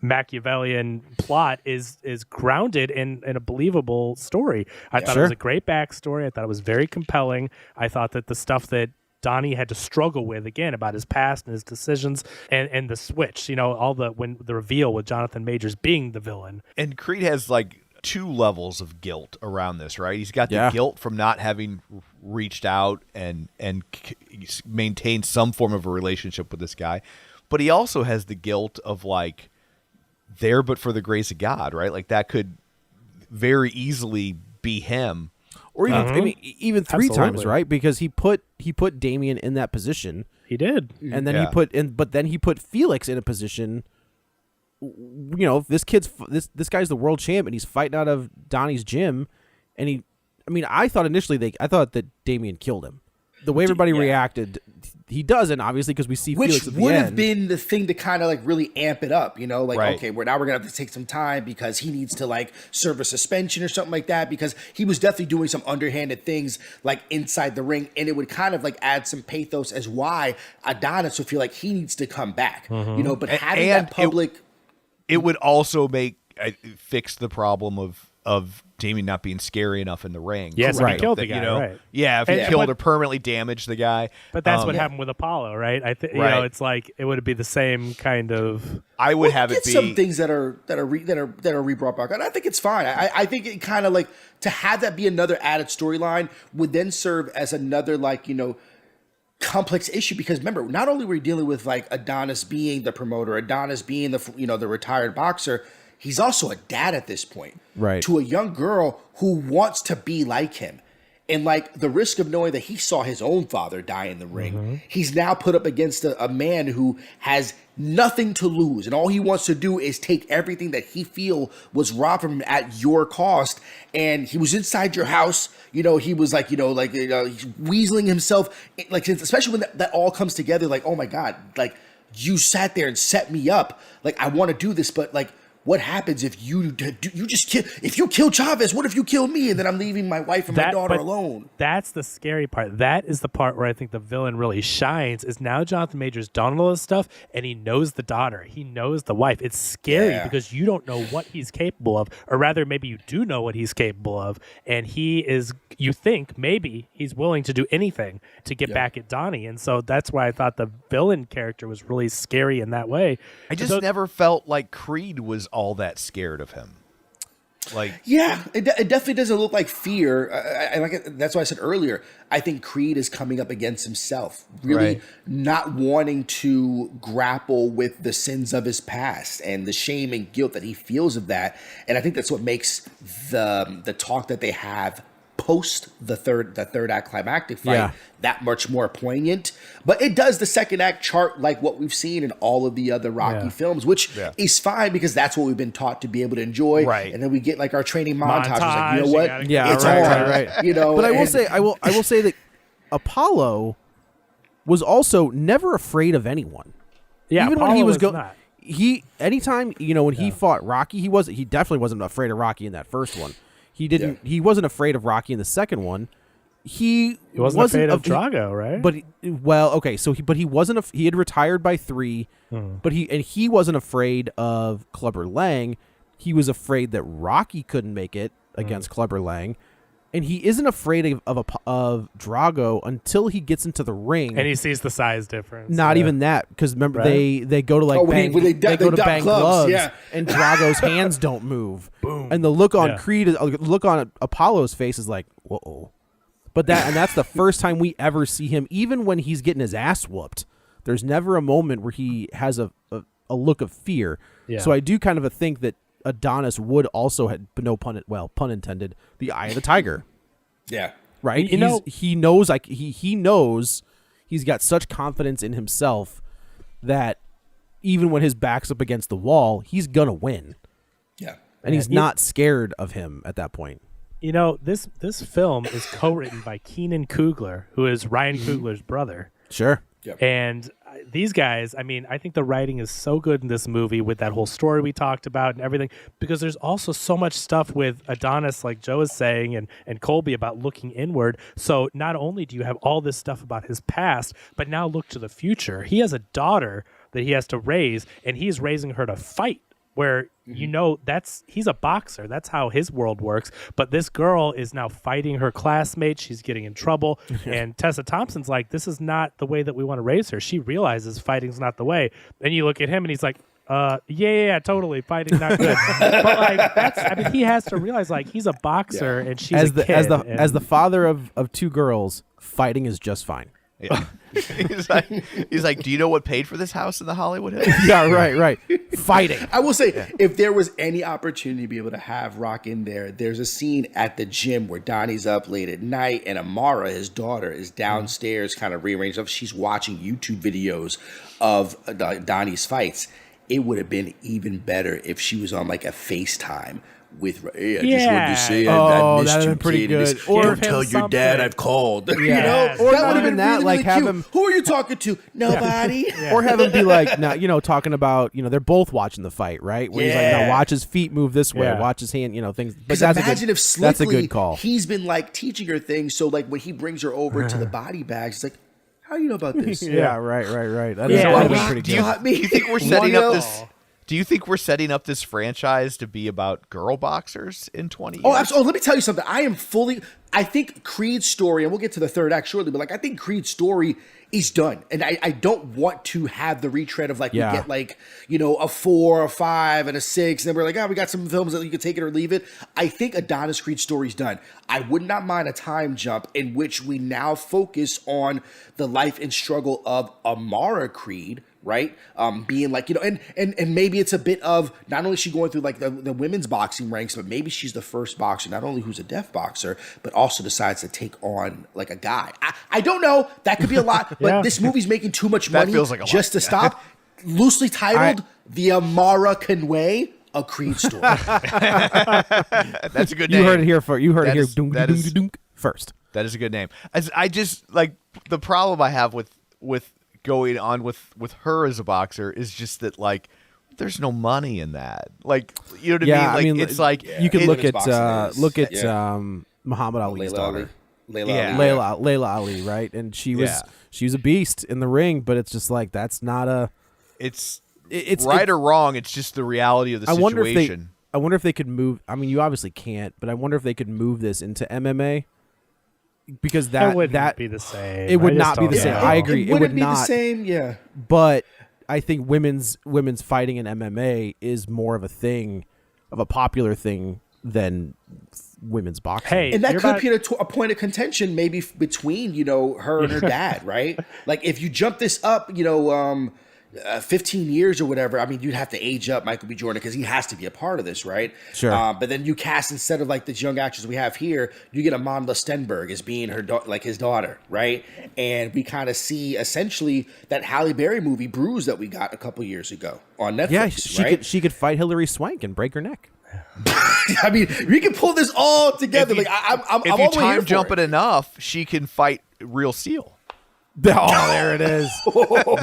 Speaker 3: Machiavellian plot is grounded in a believable story. I thought it was a great backstory. I thought it was very compelling. I thought that the stuff that Donnie had to struggle with again about his past and his decisions and the switch, when the reveal with Jonathan Majors being the villain.
Speaker 2: And Creed has like 2 levels of guilt around this, right? He's got the guilt from not having reached out and maintained some form of a relationship with this guy, but he also has the guilt of like there but for the grace of God, right? Like that could very easily be him,
Speaker 4: or even even 3 times, right? Because he put Damian in that position.
Speaker 3: He did,
Speaker 4: and then he put Felix in a position. This guy's the world champ, and he's fighting out of Donnie's gym, and I thought initially that Damian killed him. The way everybody reacted, he doesn't, obviously, because we see Felix at the end.
Speaker 5: Which would have been the thing to kind of like really amp it up, okay, we're gonna have to take some time because he needs to like serve a suspension or something like that, because he was definitely doing some underhanded things like inside the ring, and it would kind of like add some pathos as why Adonis would feel like he needs to come back, but having that public.
Speaker 2: It would also fix the problem of Damian not being scary enough in the ring.
Speaker 3: Yes, if he killed the guy, right?
Speaker 2: Yeah, if he killed or permanently damaged the guy.
Speaker 3: But that's what happened with Apollo, right? It's like it would be the same kind of.
Speaker 2: I would have it be
Speaker 5: some things that are re-brought back, and I think it's fine. I think it kind of like to have that be another added storyline would then serve as another complex issue, because remember, not only were we dealing with like Adonis being the promoter, Adonis being the retired boxer, he's also a dad at this point,
Speaker 4: right,
Speaker 5: to a young girl who wants to be like him. And like the risk of knowing that he saw his own father die in the ring, he's now put up against a man who has nothing to lose, and all he wants to do is take everything that he feel was robbed from him at your cost. And he was inside your house, he was like, he's weaseling himself, like, especially when that all comes together, like, oh my God, like you sat there and set me up. Like, I want to do this, but like, what happens if you kill Chavez? What if you kill me and then I'm leaving my wife and my daughter alone?
Speaker 3: That's the scary part. That is the part where I think the villain really shines. Is now Jonathan Majors done all this stuff and he knows the daughter, he knows the wife. It's scary because you don't know what he's capable of, or rather, maybe you do know what he's capable of, and he is. You think maybe he's willing to do anything to get back at Donnie, and so that's why I thought the villain character was really scary in that way.
Speaker 2: I just never felt like Creed was all that scared of him. Like,
Speaker 5: yeah, it definitely doesn't look like fear. That's why I said earlier, I think Creed is coming up against himself, really not wanting to grapple with the sins of his past and the shame and guilt that he feels of that. And I think that's what makes the talk that they have post the third act climactic fight that much more poignant. But it does the second act chart like what we've seen in all of the other Rocky films, which is fine because that's what we've been taught to be able to enjoy. Right. And then we get like our training montage. It's like, you know what? It's
Speaker 4: right.
Speaker 5: You know,
Speaker 4: but I will say that Apollo was also never afraid of anyone.
Speaker 3: Yeah,
Speaker 4: even
Speaker 3: Apollo
Speaker 4: when he was
Speaker 3: not.
Speaker 4: Anytime, when he fought Rocky, he definitely wasn't afraid of Rocky in that first one. He wasn't afraid of Rocky in the second one. He wasn't
Speaker 3: afraid of Drago, right?
Speaker 4: But he wasn't. He had retired by 3, but he wasn't afraid of Clubber Lang. He was afraid that Rocky couldn't make it against Clubber Lang, and he isn't afraid of Drago until he gets into the ring
Speaker 3: and he sees the size difference.
Speaker 4: Not even that, because remember they go to like bang gloves, and Drago's hands don't move. Boom. And the look on look on Apollo's face is like, whoa. But that's the first time we ever see him, even when he's getting his ass whooped. There's never a moment where he has a look of fear. Yeah. So I do kind of think that Adonis would also have pun intended, the eye of the tiger.
Speaker 5: Yeah.
Speaker 4: Right? He knows he's got such confidence in himself that even when his back's up against the wall, he's gonna win.
Speaker 5: Yeah.
Speaker 4: And he's not scared of him at that point.
Speaker 3: This film is co-written by Keenan Coogler, who is Ryan Coogler's brother.
Speaker 4: Sure.
Speaker 5: Yep.
Speaker 3: And these guys, I mean, I think the writing is so good in this movie with that whole story we talked about and everything, because there's also so much stuff with Adonis, like Joe is saying, and Kolby about looking inward. So not only do you have all this stuff about his past, but now look to the future. He has a daughter that he has to raise, and he's raising her to fight. Where he's a boxer. That's how his world works. But this girl is now fighting her classmates. She's getting in trouble. And Tessa Thompson's like, this is not the way that we want to raise her. She realizes fighting's not the way. And you look at him and he's like, totally. Fighting not good. But he has to realize he's a boxer and she's a kid.
Speaker 4: As the father of 2 girls, fighting is just fine.
Speaker 2: Yeah. he's like, do you know what paid for this house in the Hollywood Hills?
Speaker 4: Yeah, right. Fighting.
Speaker 5: I will say, if there was any opportunity to be able to have Rock in there, there's a scene at the gym where Donnie's up late at night and Amara, his daughter, is downstairs kind of rearranged stuff. She's watching YouTube videos of Donnie's fights. It would have been even better if she was on like a FaceTime with, hey, I just wanted to say I missed you,
Speaker 4: pretty
Speaker 5: kid.
Speaker 4: good.
Speaker 5: Or don't tell your dad I've called.
Speaker 4: Yeah.
Speaker 5: Or
Speaker 4: that would have been that, really have
Speaker 5: cute.
Speaker 4: him.
Speaker 5: Who are you talking to? Nobody.
Speaker 4: Yeah. Or have him be like, talking about, they're both watching the fight, right? Where he's like, no, watch his feet move this way, watch his hand, things.
Speaker 5: Because imagine if Slickly,
Speaker 4: that's a good call.
Speaker 5: He's been like teaching her things, so like when he brings her over to the body bags, it's like, how do you know about this?
Speaker 4: Yeah, right. That is pretty good.
Speaker 2: Do you think we're setting up this? Do you think we're setting up this franchise to be about girl boxers in 20 years?
Speaker 5: Oh, absolutely. Let me tell you something. I think Creed's story, and we'll get to the third act shortly, but I think Creed's story is done. And I don't want to have the retread of we get a 4, a 5, and a 6, and then we're like, we got some films that you can take it or leave it. I think Adonis Creed's story's done. I would not mind a time jump in which we now focus on the life and struggle of Amara Creed, right? Being like, and maybe it's a bit of not only is she going through like the women's boxing ranks, but maybe she's the first boxer, not only who's a deaf boxer, but also decides to take on like a guy. I don't know. That could be a lot, but this movie's making too much money just to stop. Loosely titled The Amara Conway, a Creed story.
Speaker 2: That's a good name.
Speaker 4: You heard it here first. You heard it here first.
Speaker 2: That is a good name. I just like the problem I have with going on with her as a boxer is just that like there's no money in that. Like, you know what I mean? Like it's like
Speaker 4: you can look at
Speaker 5: Yeah.
Speaker 4: Muhammad Ali's
Speaker 5: Layla
Speaker 4: daughter.
Speaker 5: Ali.
Speaker 2: Yeah.
Speaker 4: Layla Ali, right? And she was a beast in the ring, but it's just like that's not a
Speaker 2: it's
Speaker 4: it's
Speaker 2: right or wrong, it's just the reality of the situation.
Speaker 4: I wonder if they could move. I mean, you obviously can't, but I wonder if they could move this into MMA because
Speaker 3: It wouldn't be the same.
Speaker 4: It would
Speaker 3: I just
Speaker 4: not be the
Speaker 3: don't
Speaker 4: same.
Speaker 3: know.
Speaker 4: I agree. It would
Speaker 5: wouldn't be
Speaker 4: not.
Speaker 5: the same. Yeah.
Speaker 4: But I think women's fighting in MMA is more of a popular thing than women's boxing.
Speaker 3: Hey,
Speaker 5: And that
Speaker 3: you're
Speaker 5: could
Speaker 3: about-
Speaker 5: be a point of contention maybe between, her and her dad, right? Like if you jump this up, 15 years or whatever, I mean, you'd have to age up Michael B. Jordan because he has to be a part of this, right?
Speaker 4: Sure.
Speaker 5: But then you cast, instead of like this young actress we have here, you get Amanda Stenberg as being his daughter, right? And we kind of see essentially that Halle Berry movie Bruise that we got a couple years ago on Netflix,
Speaker 4: Yeah,
Speaker 5: right?
Speaker 4: she could fight Hillary Swank and break her neck.
Speaker 5: I mean, we can pull this all together.
Speaker 2: If you
Speaker 5: all the way here
Speaker 2: time
Speaker 5: for
Speaker 2: jump
Speaker 5: it.
Speaker 2: it enough, she can fight Real Steel.
Speaker 4: Oh, there it is.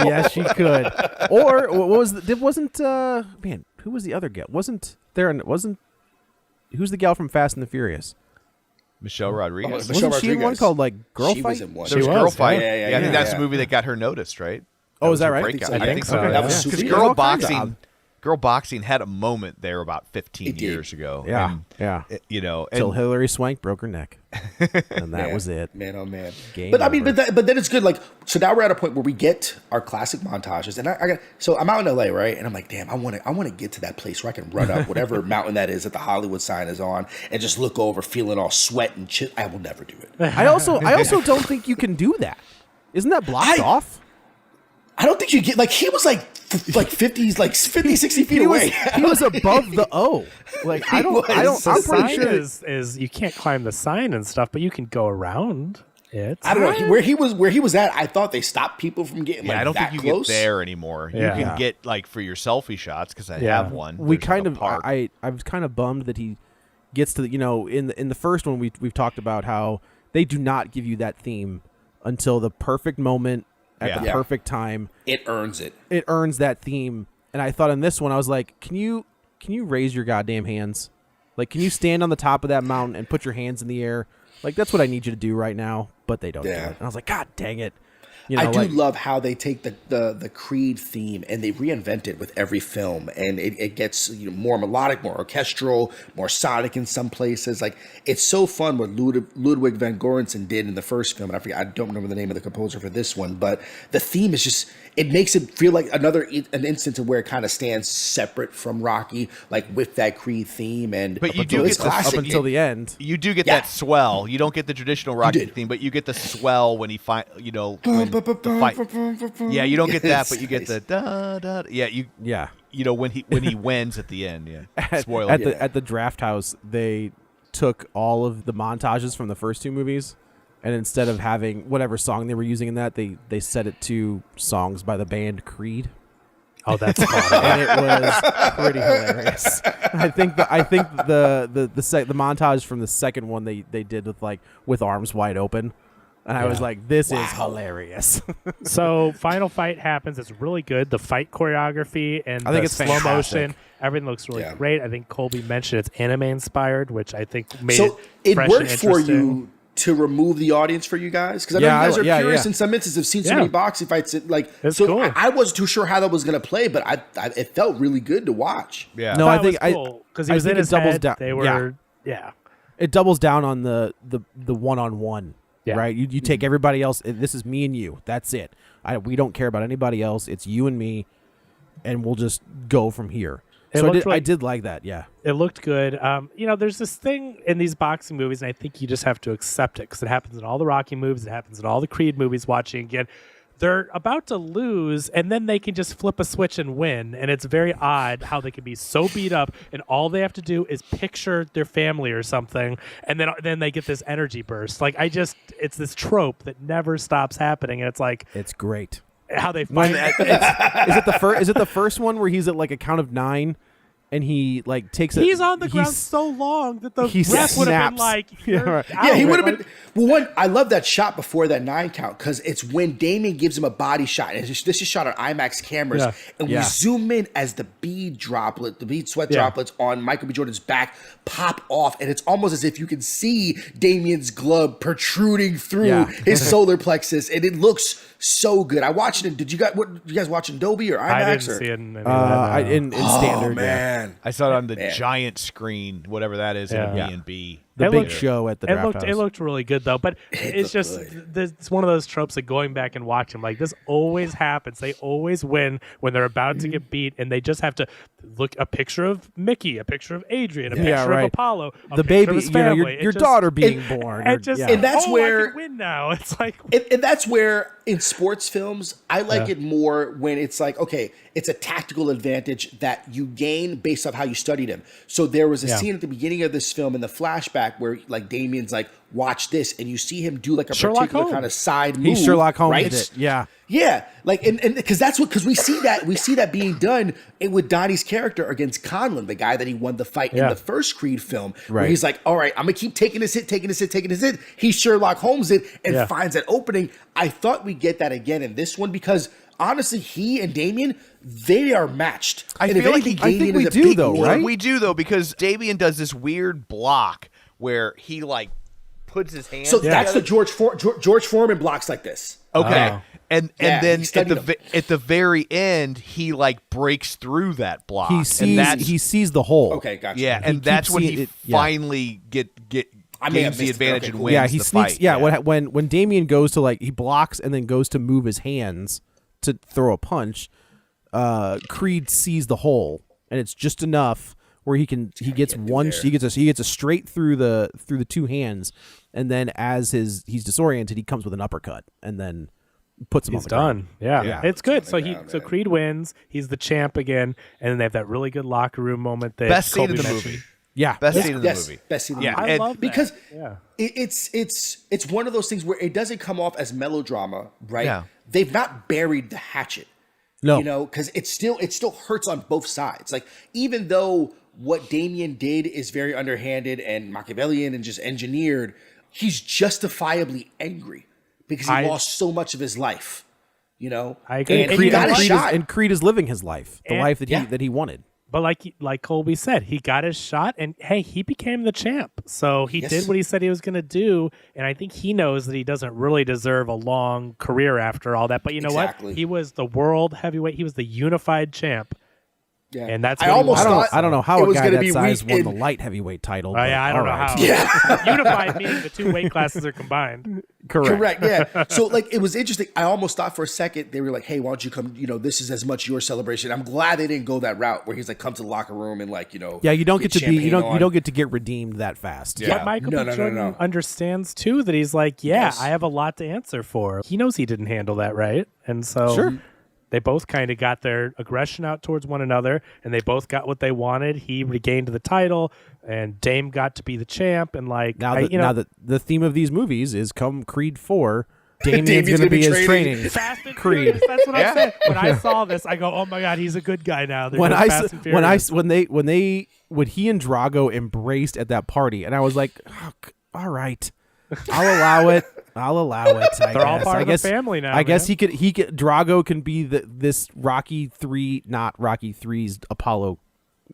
Speaker 4: Yes, she could. Or what was wasn't man? Who was the other gal? Wasn't who's the gal from Fast and the Furious?
Speaker 2: Michelle Rodriguez.
Speaker 5: Michelle
Speaker 4: Wasn't she in one
Speaker 5: Rodriguez.
Speaker 4: called like Girl
Speaker 5: She
Speaker 4: Fight?
Speaker 5: was in one.
Speaker 2: There was
Speaker 3: She
Speaker 2: Girl
Speaker 3: was,
Speaker 2: Fight.
Speaker 5: yeah.
Speaker 2: I think that's
Speaker 5: Yeah.
Speaker 2: the movie that got her noticed, right?
Speaker 4: Oh, is
Speaker 2: was
Speaker 4: that
Speaker 2: her
Speaker 4: right?
Speaker 2: breakout.
Speaker 5: I think so.
Speaker 3: so,
Speaker 5: That was
Speaker 3: yeah.
Speaker 5: super.
Speaker 2: Because
Speaker 5: Yeah.
Speaker 2: Girl Boxing had a moment there about 15
Speaker 5: It did.
Speaker 2: years ago.
Speaker 4: Yeah,
Speaker 2: And,
Speaker 4: yeah.
Speaker 2: and
Speaker 4: Till Hillary Swank broke her neck, and that was it.
Speaker 5: Man, oh man.
Speaker 4: Game
Speaker 5: But I mean,
Speaker 4: over.
Speaker 5: but then it's good. Like, so now we're at a point where we get our classic montages, and I got. So I'm out in LA, right? And I'm like, damn, I want to get to that place where I can run up whatever mountain that is that the Hollywood sign is on, and just look over, feeling all sweat and chill. I will never do it.
Speaker 4: I also don't think you can do that. Isn't that blocked off?
Speaker 5: I don't think you get like he was like 50s, like 50, 60 feet away.
Speaker 4: He was above the O. Like I don't.
Speaker 3: The
Speaker 4: I'm pretty
Speaker 3: sign
Speaker 4: sure.
Speaker 3: is you can't climb the sign and stuff, but you can go around it.
Speaker 5: I don't know where he was at. I thought they stopped people from getting
Speaker 2: yeah,
Speaker 5: like
Speaker 2: I don't
Speaker 5: that
Speaker 2: think you
Speaker 5: close.
Speaker 2: get there anymore.
Speaker 3: Yeah.
Speaker 2: You can get like for your selfie shots because I
Speaker 3: Yeah.
Speaker 2: have one.
Speaker 4: We
Speaker 2: There's,
Speaker 4: kind
Speaker 2: like,
Speaker 4: of.
Speaker 2: a park.
Speaker 4: I was kind of bummed that he gets to the, in the first one we've talked about how they do not give you that theme until the perfect moment at
Speaker 2: Yeah.
Speaker 4: the
Speaker 5: Yeah.
Speaker 4: perfect time.
Speaker 5: It earns it.
Speaker 4: It earns that theme. And I thought in this one I was like, can you raise your goddamn hands? Like, can you stand on the top of that mountain and put your hands in the air? Like, that's what I need you to do right now. But they don't do it.
Speaker 5: Yeah.
Speaker 4: And I was like, God dang it.
Speaker 5: I do love how they take the Creed theme and they reinvent it with every film, and it gets more melodic, more orchestral, more sonic in some places. Like, it's so fun what Ludwig van Göransson did in the first film. And I don't remember the name of the composer for this one, but the theme is just, it makes it feel like an instance of where it kind of stands separate from Rocky, like with that Creed theme. And
Speaker 2: But you
Speaker 5: up
Speaker 2: do
Speaker 5: until
Speaker 2: get
Speaker 5: it's
Speaker 2: the-
Speaker 4: up
Speaker 5: classic.
Speaker 4: until the end.
Speaker 2: You do get
Speaker 5: Yeah.
Speaker 2: that swell. You don't get the traditional Rocky
Speaker 5: do.
Speaker 2: theme, but you get the swell when he when the fight. Yeah, you don't get that,
Speaker 5: Yes,
Speaker 2: but you get the da da. Yeah,
Speaker 4: Yeah.
Speaker 2: when he wins at the end. Yeah, spoiler.
Speaker 4: At the draft house, they took all of the montages from the first two movies, and instead of having whatever song they were using in that, they set it to songs by the band Creed,
Speaker 3: Oh, that's fun.
Speaker 4: and it was pretty hilarious. I think the montage from the second one they did with arms wide open, and I was like, this is hilarious.
Speaker 3: So final fight happens. It's really good. The fight choreography and
Speaker 4: I think
Speaker 3: the
Speaker 4: it's
Speaker 3: slow
Speaker 4: fantastic.
Speaker 3: motion, everything looks really
Speaker 5: Yeah.
Speaker 3: great. I think Kolby mentioned it's anime inspired, which I think made
Speaker 5: So
Speaker 3: it
Speaker 5: it
Speaker 3: fresh
Speaker 5: worked
Speaker 3: and
Speaker 5: for
Speaker 3: interesting.
Speaker 5: you to remove the audience for you guys, because I know
Speaker 4: Yeah,
Speaker 5: you guys are
Speaker 4: yeah,
Speaker 5: curious
Speaker 4: yeah.
Speaker 5: in some instances. Have seen so
Speaker 3: Yeah.
Speaker 5: many boxing fights.
Speaker 3: It's
Speaker 5: So
Speaker 3: cool.
Speaker 5: I wasn't too sure how that was going to play, but it felt really good to watch.
Speaker 2: yeah.
Speaker 4: No, I
Speaker 3: Thought it
Speaker 4: think
Speaker 3: was cool because he
Speaker 4: I
Speaker 3: was
Speaker 4: think
Speaker 3: in
Speaker 4: it
Speaker 3: his
Speaker 4: doubles
Speaker 3: head.
Speaker 4: down-
Speaker 3: They
Speaker 4: yeah.
Speaker 3: were, yeah.
Speaker 4: It doubles down on the one-on-one,
Speaker 3: Yeah.
Speaker 4: right? You take everybody else. This is me and you. That's it. We don't care about anybody else. It's you and me, and we'll just go from here.
Speaker 3: It
Speaker 4: So
Speaker 3: looked
Speaker 4: I
Speaker 3: like-
Speaker 4: did like that. Yeah.
Speaker 3: It looked good. There's this thing in these boxing movies, and I think you just have to accept it because it happens in all the Rocky movies. It happens in all the Creed movies. Watching again, they're about to lose, and then they can just flip a switch and win. And it's very odd how they can be so beat up, and all they have to do is picture their family or something, and then they get this energy burst. Like it's this trope that never stops happening, and it's like
Speaker 4: It's great.
Speaker 3: how they
Speaker 4: When
Speaker 3: find
Speaker 4: is it the first one where he's at like a count of 9, and he like takes
Speaker 3: He's on the ground so long that the
Speaker 4: he
Speaker 3: ref would have been
Speaker 4: snaps.
Speaker 3: like,
Speaker 4: Yeah, right.
Speaker 5: Yeah, he would have been. Well, one, I love that shot before that 9 count because it's when Damian gives him a body shot. And this is shot on IMAX cameras.
Speaker 3: Yeah.
Speaker 5: And we zoom in as the bead sweat droplets on Michael B. Jordan's back pop off. And it's almost as if you can see Damian's glove protruding through his solar plexus. And it looks so good. I watched it. Did you guys watch in Dolby or IMAX?
Speaker 3: I didn't see it in
Speaker 4: in standard.
Speaker 5: Man.
Speaker 2: I saw it on the giant screen, whatever that is, in a B&B.
Speaker 4: The big show at the draft house.
Speaker 3: It looked really good though, but it's just it's one of those tropes that going back and watching, like this always happens. They always win when they're about to get beat, and they just have to look a picture of Mickey, a picture of Adrian, a picture of Apollo,
Speaker 4: the baby,
Speaker 3: of his family.
Speaker 4: your daughter being born.
Speaker 3: And that's
Speaker 5: I
Speaker 3: can win now. It's like,
Speaker 5: and that's where in sports films I like it more when it's like, okay, it's a tactical advantage that you gain based off how you studied him. So there was a scene at the beginning of this film in the flashback where like Damian's like, watch this, and you see him do like a
Speaker 3: Sherlock
Speaker 5: particular
Speaker 3: Holmes.
Speaker 5: kind of side move.
Speaker 4: He's Sherlock Holmes.
Speaker 5: Right?
Speaker 4: It. Yeah.
Speaker 5: Yeah, like and because we see that being done with Donnie's character against Conlon, the guy that he won the fight in the first Creed film, where he's like, all right, I'm gonna keep taking this hit. He Sherlock Holmes it and finds that opening. I thought we'd get that again in this one because honestly, he and Damian, they are matched.
Speaker 2: I feel like
Speaker 4: we do though, right?
Speaker 2: We do though because Damian does this weird block where he like puts his hands.
Speaker 5: So that's the George Foreman blocks like this.
Speaker 2: Okay.
Speaker 3: Oh.
Speaker 2: And then at the very end, he like breaks through that block.
Speaker 4: He sees the hole.
Speaker 5: Okay, gotcha.
Speaker 2: Yeah, and that's when he finally gains the advantage and wins.
Speaker 4: Yeah, he
Speaker 2: the
Speaker 4: sneaks.
Speaker 2: fight.
Speaker 4: Yeah, when Damian goes to like he blocks and then goes to move his hands to throw a punch, Creed sees the hole, and it's just enough where he gets a straight through the two hands, and then as he's disoriented, he comes with an uppercut and then puts him on the ground.
Speaker 3: Yeah, it's good. So Creed wins. He's the champ again, and then they have that really good locker room moment. That
Speaker 2: Best scene in
Speaker 3: Kolby
Speaker 2: the
Speaker 3: mentioned.
Speaker 2: movie.
Speaker 4: Yeah,
Speaker 2: Best scene in the movie.
Speaker 5: Best scene in the movie.
Speaker 3: I love that.
Speaker 5: Because
Speaker 3: Yeah.
Speaker 5: it's one of those things where it doesn't come off as melodrama, right?
Speaker 2: Yeah.
Speaker 5: They've not buried the hatchet.
Speaker 4: No.
Speaker 5: You know, because it still hurts on both sides. Like, even though what Damian did is very underhanded and Machiavellian and just engineered, he's justifiably angry because he lost so much of his life. You know?
Speaker 3: I agree.
Speaker 5: And he got his shot.
Speaker 4: And Creed is living his life, the
Speaker 3: And-
Speaker 4: life that he wanted.
Speaker 3: But like Colby said, he got his shot, and hey, he became the champ. So he did what he said he was going to do, and I think he knows that he doesn't really deserve a long career after all that. But you know what? He was the world heavyweight. He was the unified champ.
Speaker 5: Yeah.
Speaker 3: And that's
Speaker 5: I
Speaker 3: what
Speaker 5: almost
Speaker 3: he wanted.
Speaker 5: thought
Speaker 4: I don't know how
Speaker 5: it
Speaker 4: a
Speaker 5: was
Speaker 4: guy
Speaker 5: gonna
Speaker 4: that
Speaker 5: be
Speaker 4: size
Speaker 5: weak
Speaker 4: won the
Speaker 5: in-
Speaker 4: light heavyweight title.
Speaker 3: Oh, yeah, I don't know how.
Speaker 5: Yeah.
Speaker 3: Unified meaning the two weight classes are combined.
Speaker 5: Correct. Yeah. So like it was interesting. I almost thought for a second they were like, "Hey, why don't you come? You know, this is as much your celebration." I'm glad they didn't go that route where he's like, "Come to the locker room and like, you know."
Speaker 4: Yeah, you don't get to be you
Speaker 5: champagne
Speaker 4: don't get to get redeemed that fast.
Speaker 2: Yeah.
Speaker 3: But Michael B. Jordan understands too that he's like, I have a lot to answer for. He knows he didn't handle that right, and so they both kind of got their aggression out towards one another, and they both got what they wanted. He regained the title, and Dame got to be the champ. And like
Speaker 4: Now the theme of these movies is come Creed 4. Damian's going to be his training.
Speaker 3: Fast and
Speaker 4: Creed.
Speaker 3: Furious, that's what I said. When I saw this, I go, "Oh my God, he's a good guy now." When he
Speaker 4: and Drago embraced at that party, and I was like, all right, I'll allow it.
Speaker 3: They're all part of the family now.
Speaker 4: I guess Drago can be this Rocky 3, not Rocky 3's Apollo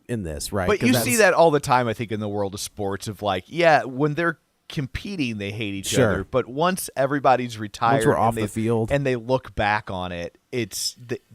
Speaker 4: in this, right?
Speaker 2: But you see that all the time, I think, in the world of sports of like, when they're competing, they hate each other. But once everybody's retired,
Speaker 4: once we're off the field,
Speaker 2: and they look back on it,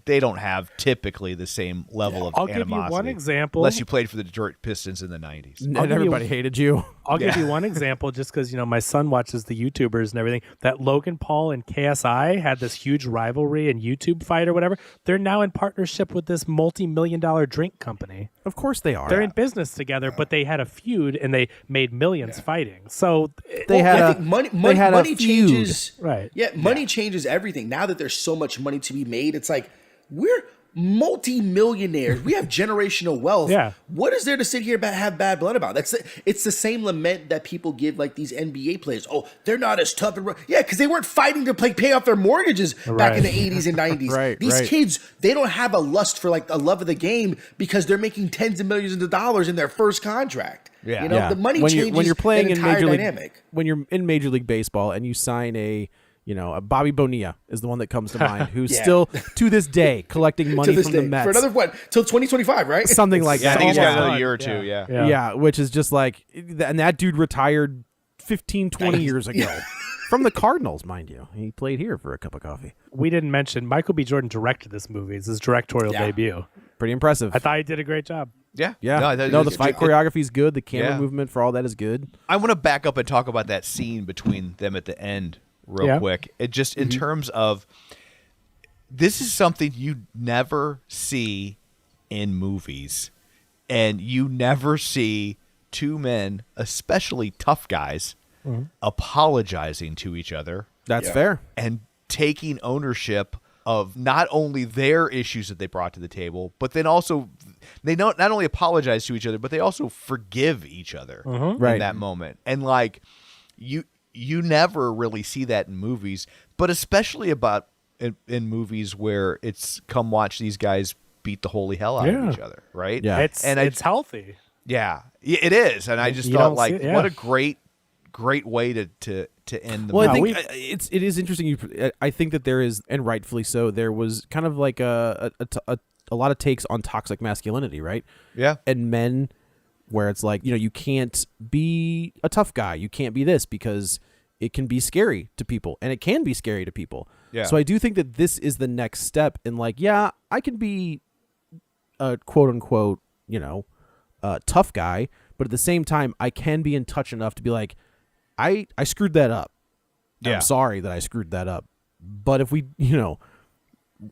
Speaker 2: they don't have typically the same level of animosity.
Speaker 3: I'll give you one example.
Speaker 2: Unless you played for the Detroit Pistons in the 90s.
Speaker 4: And everybody hated you.
Speaker 3: I'll give you one example just because, my son watches the YouTubers and everything. That Logan Paul and KSI had this huge rivalry and YouTube fight or whatever. They're now in partnership with this multi-million-dollar drink company.
Speaker 4: Of course they are.
Speaker 3: They're in business together, but they had a feud and they made millions fighting. So
Speaker 5: I think money changes.
Speaker 3: Right.
Speaker 5: Yeah, money changes everything. Now that there's so much money to be made, it's like multi-millionaires. We have generational wealth.
Speaker 3: Yeah.
Speaker 5: What is there to sit here and have bad blood about? It's the same lament that people give like these NBA players. Oh, they're not as tough. Yeah, because they weren't fighting to pay off their mortgages back in the 80s and 90s. These kids, they don't have a lust for like a love of the game because they're making tens of millions of dollars in their first contract.
Speaker 2: Yeah.
Speaker 5: You know, the money changes
Speaker 4: when you're playing
Speaker 5: the
Speaker 4: in
Speaker 5: entire
Speaker 4: Major League,
Speaker 5: dynamic.
Speaker 4: when you're in Major League Baseball and you sign a Bobby Bonilla is the one that comes to mind, who's still to this day collecting money from the Mets
Speaker 5: for another till 2025, right?
Speaker 4: something like
Speaker 2: Yeah, I
Speaker 4: that.
Speaker 2: think he's got
Speaker 3: Yeah.
Speaker 2: another year or two. Yeah.
Speaker 4: Yeah, which is just like, and that dude retired 15, 20 years ago from the Cardinals, mind you. He played here for a cup of coffee.
Speaker 3: We didn't mention Michael B. Jordan directed this movie. It's his directorial debut.
Speaker 4: Pretty impressive.
Speaker 3: I thought he did a great job.
Speaker 2: Yeah.
Speaker 4: Yeah. No, the fight choreography is good. The camera movement for all that is good.
Speaker 2: I want to back up and talk about that scene between them at the end real quick. It just in terms of, this is something you never see in movies, and you never see two men, especially tough guys, apologizing to each other.
Speaker 4: That's fair.
Speaker 2: And taking ownership of not only their issues that they brought to the table, but then also they not only apologize to each other, but they also forgive each other in that moment. And like you never really see that in movies, but especially in movies where it's come watch these guys beat the holy hell out of each other, right?
Speaker 4: Yeah.
Speaker 3: It's healthy.
Speaker 2: Yeah, it is. And I just
Speaker 3: You
Speaker 2: thought,
Speaker 3: don't
Speaker 2: like,
Speaker 3: see it,
Speaker 2: what a great way to end the
Speaker 4: Well,
Speaker 2: movie.
Speaker 4: I think it is interesting. I think that there is, and rightfully so, there was kind of like a lot of takes on toxic masculinity, right?
Speaker 2: Yeah.
Speaker 4: And men, where it's like, you can't be a tough guy. You can't be this because it can be scary to people, and it can be scary to people.
Speaker 2: Yeah.
Speaker 4: So I do think that this is the next step in like, yeah, I can be a quote unquote, tough guy, but at the same time, I can be in touch enough to be like, I screwed that up.
Speaker 2: Yeah.
Speaker 4: I'm sorry that I screwed that up. But if we,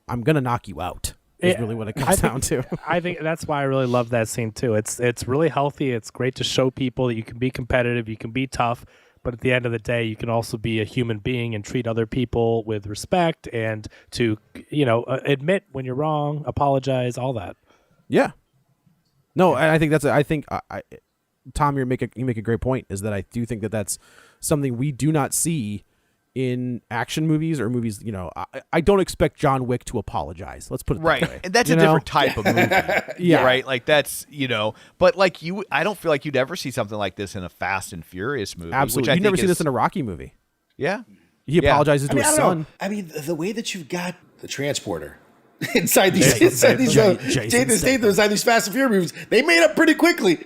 Speaker 4: I'm going to knock you out is really what it comes down to.
Speaker 3: I think that's why I really love that scene too. It's really healthy. It's great to show people that you can be competitive, you can be tough, but at the end of the day, you can also be a human being and treat other people with respect and to, admit when you're wrong, apologize, all that.
Speaker 4: Yeah. No, and I think Tom, you make a great point, is that I do think that that's something we do not see in action movies or movies. I don't expect John Wick to apologize. Let's put it that way.
Speaker 2: And that's a different type of movie.
Speaker 4: Yeah.
Speaker 2: Right. Like that's, but like I don't feel like you'd ever see something like this in a Fast and Furious movie.
Speaker 4: Absolutely. You've never seen this in a Rocky movie.
Speaker 2: Yeah.
Speaker 4: He apologizes to his
Speaker 5: I don't
Speaker 4: son.
Speaker 5: know. I mean, the way that you've got the transporter inside these Fast and Furious movies, they made up pretty quickly.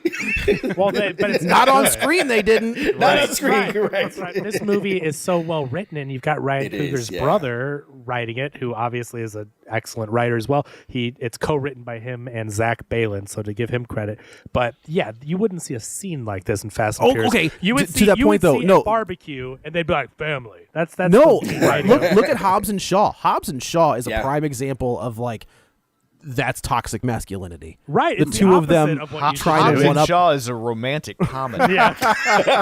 Speaker 3: Well, but it's
Speaker 4: Not on screen, they didn't.
Speaker 5: Not on screen,
Speaker 3: Right.
Speaker 5: correct.
Speaker 3: That's right. This movie is so well written, and you've got Ryan Coogler's brother writing it, who obviously is an excellent writer as well. It's co-written by him and Zach Baylin, so to give him credit. But yeah, you wouldn't see a scene like this in Fast and Furious.
Speaker 4: Okay.
Speaker 3: You would
Speaker 4: To
Speaker 3: see,
Speaker 4: that
Speaker 3: you
Speaker 4: point,
Speaker 3: would
Speaker 4: though,
Speaker 3: see
Speaker 4: no.
Speaker 3: a barbecue, and they'd be like, family. That's
Speaker 4: No,
Speaker 3: the writing.
Speaker 4: look at Hobbs and Shaw. Hobbs and Shaw is a
Speaker 5: Yeah.
Speaker 4: prime example of like, that's toxic masculinity.
Speaker 3: Right.
Speaker 4: The
Speaker 3: It's
Speaker 4: two of them
Speaker 3: opposite of what you
Speaker 4: trying
Speaker 2: Hobbs
Speaker 4: to one
Speaker 2: and
Speaker 4: up.
Speaker 2: Shaw is a romantic comedy.
Speaker 3: Yeah.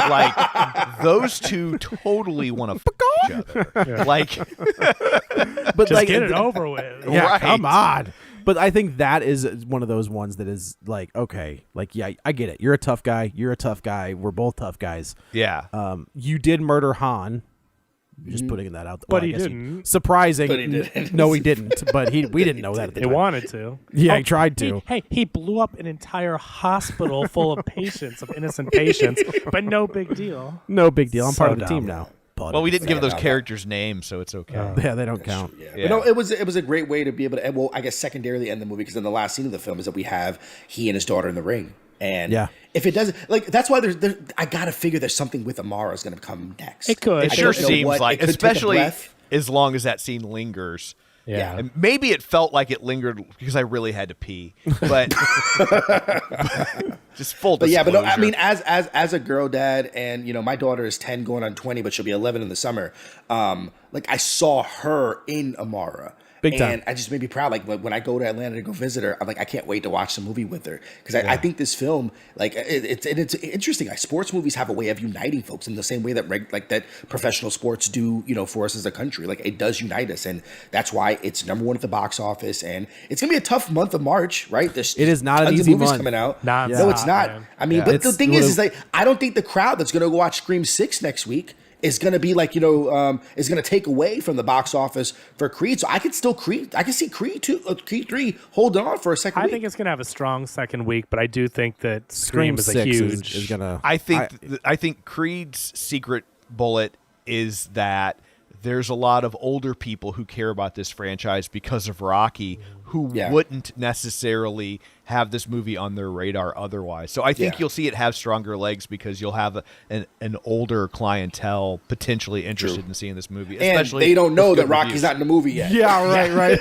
Speaker 2: Like those two totally want to each other. Like,
Speaker 4: But
Speaker 3: Just
Speaker 4: like,
Speaker 3: get it over with.
Speaker 4: Yeah,
Speaker 2: Right.
Speaker 4: come on. But I think that is one of those ones that is like, okay, like, yeah, I get it. You're a tough guy. You're a tough guy. We're both tough guys.
Speaker 2: yeah.
Speaker 4: You did murder Han. Just putting that out there.
Speaker 3: But
Speaker 4: I
Speaker 3: he
Speaker 4: guess
Speaker 3: didn't.
Speaker 4: Surprising.
Speaker 5: But he didn't.
Speaker 4: No, he didn't. But we didn't know that at the
Speaker 3: It
Speaker 4: time.
Speaker 3: wanted to.
Speaker 4: Yeah, he tried to.
Speaker 3: He blew up an entire hospital full of patients, of innocent patients, but no big deal.
Speaker 4: No big deal. I'm
Speaker 3: So
Speaker 4: part of the
Speaker 3: dumb.
Speaker 4: team now. But
Speaker 2: Well, we didn't give those characters names, so it's okay.
Speaker 4: yeah, they don't count.
Speaker 5: Yeah.
Speaker 2: Yeah.
Speaker 5: But no, it was a great way to be able to, well, I guess secondarily end the movie, because in the last scene of the film is that we have he and his daughter in the ring. And if it doesn't, like, that's why I gotta figure there's something with Amara is gonna come next.
Speaker 3: It could.
Speaker 2: It
Speaker 5: I
Speaker 2: sure
Speaker 5: don't know
Speaker 2: seems
Speaker 5: what.
Speaker 2: like,
Speaker 5: It could take a
Speaker 2: especially
Speaker 5: breath.
Speaker 2: as long as that scene lingers.
Speaker 3: Yeah.
Speaker 2: And maybe it felt like it lingered because I really had to pee, but just full
Speaker 5: But
Speaker 2: disclosure.
Speaker 5: yeah, but no, I mean, as a girl dad, and my daughter is 10 going on 20, but she'll be 11 in the summer. Like, I saw her in Amara,
Speaker 4: Big time.
Speaker 5: And I just made me proud. Like when I go to Atlanta to go visit her, I'm like, I can't wait to watch the movie with her because I think this film, like, it's interesting. Like, sports movies have a way of uniting folks in the same way that that professional sports do, for us as a country. Like, it does unite us, and that's why it's #1 at the box office. And it's gonna be a tough month of March, right? There's
Speaker 4: it is not an
Speaker 5: tons
Speaker 4: easy
Speaker 5: of movies
Speaker 4: month.
Speaker 5: coming out.
Speaker 3: No,
Speaker 5: it's not.
Speaker 3: Man.
Speaker 5: I mean, but the thing is like, I don't think the crowd that's gonna go watch Scream 6 next week is going to be like, is going to take away from the box office for Creed. So I can still see Creed 3 holding on for a second week.
Speaker 3: I think it's going to have a strong second week, but I do think that
Speaker 4: Scream
Speaker 3: is a
Speaker 4: 6
Speaker 3: huge.
Speaker 4: is going to.
Speaker 2: I think Creed's secret bullet is that there's a lot of older people who care about this franchise because of Rocky who wouldn't necessarily have this movie on their radar otherwise. So I think you'll see it have stronger legs because you'll have an older clientele potentially interested in seeing this movie. Especially
Speaker 5: and they don't know that
Speaker 2: reviews.
Speaker 5: Rocky's not in the movie yet.
Speaker 4: Yeah, right.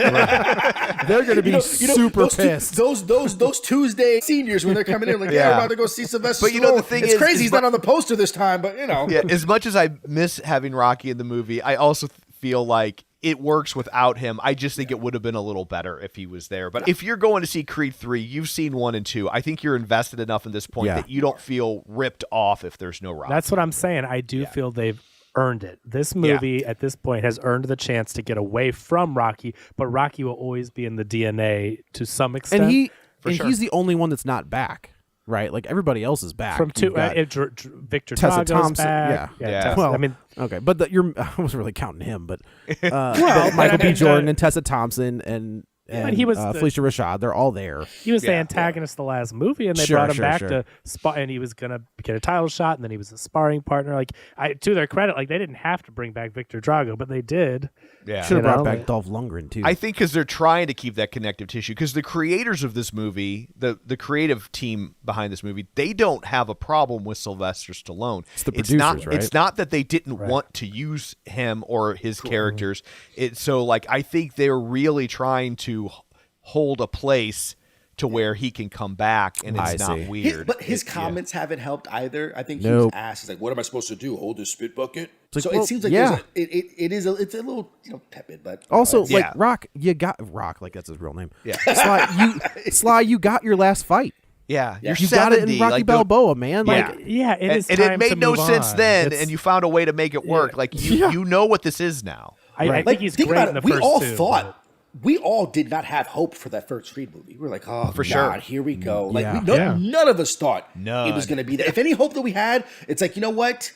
Speaker 4: They're going to be super pissed.
Speaker 5: Those Tuesday seniors when they're coming in, like, we're about to go see Sylvester
Speaker 2: But
Speaker 5: Stallone.
Speaker 2: the thing
Speaker 5: it's
Speaker 2: is,
Speaker 5: crazy he's not on the poster this time, but
Speaker 2: Yeah, as much as I miss having Rocky in the movie, I also feel like it works without him. I just think it would have been a little better if he was there. But if you're going to see Creed 3, you've seen 1 and 2. I think you're invested enough in this point that you don't feel ripped off if there's no Rocky.
Speaker 3: That's what I'm saying. I do feel they've earned it. This movie at this point has earned the chance to get away from Rocky, but Rocky will always be in the DNA to some extent.
Speaker 4: And he's the only one that's not back. Right, like everybody else is back.
Speaker 3: From Victor
Speaker 4: Tessa
Speaker 3: Drago's
Speaker 4: Thompson,
Speaker 3: back.
Speaker 2: Yeah.
Speaker 4: Well,
Speaker 3: I mean,
Speaker 4: okay, but I wasn't really counting him, but Michael B. Jordan and Tessa Thompson and
Speaker 3: he was
Speaker 4: Phylicia Rashad, they're all there.
Speaker 3: He was the antagonist the last movie, and they brought him back to spar, and he was gonna get a title shot, and then he was a sparring partner. Like, to their credit, like they didn't have to bring back Victor Drago, but they did.
Speaker 2: Yeah,
Speaker 4: should have brought back Dolph Lundgren too.
Speaker 2: I think because they're trying to keep that connective tissue. Because the creators of this movie, the creative team behind this movie, they don't have a problem with Sylvester Stallone.
Speaker 4: It's the producers, right?
Speaker 2: It's not that they didn't want to use him or his characters. I think they're really trying to hold a place to where he can come back and it's not weird.
Speaker 5: But his comments haven't helped either. I think he was asked, he's like, what am I supposed to do? Hold this spit bucket?
Speaker 4: Like,
Speaker 5: so it seems like it's a little tepid, but
Speaker 4: also Rock, you got Rock, like that's his real name.
Speaker 2: Yeah.
Speaker 4: Sly, you got your last fight.
Speaker 2: Yeah,
Speaker 4: you got it in Rocky Balboa, man.
Speaker 3: It
Speaker 2: made no sense then, and you found a way to make it work. Like you know what this is now.
Speaker 3: I think he's great in the first two.
Speaker 5: We all did not have hope for that first Creed movie. We were like, oh,
Speaker 2: for sure.
Speaker 5: Here we go. Like,
Speaker 4: Yeah.
Speaker 5: none of us thought it was going to be that. If any hope that we had, it's like, you know what?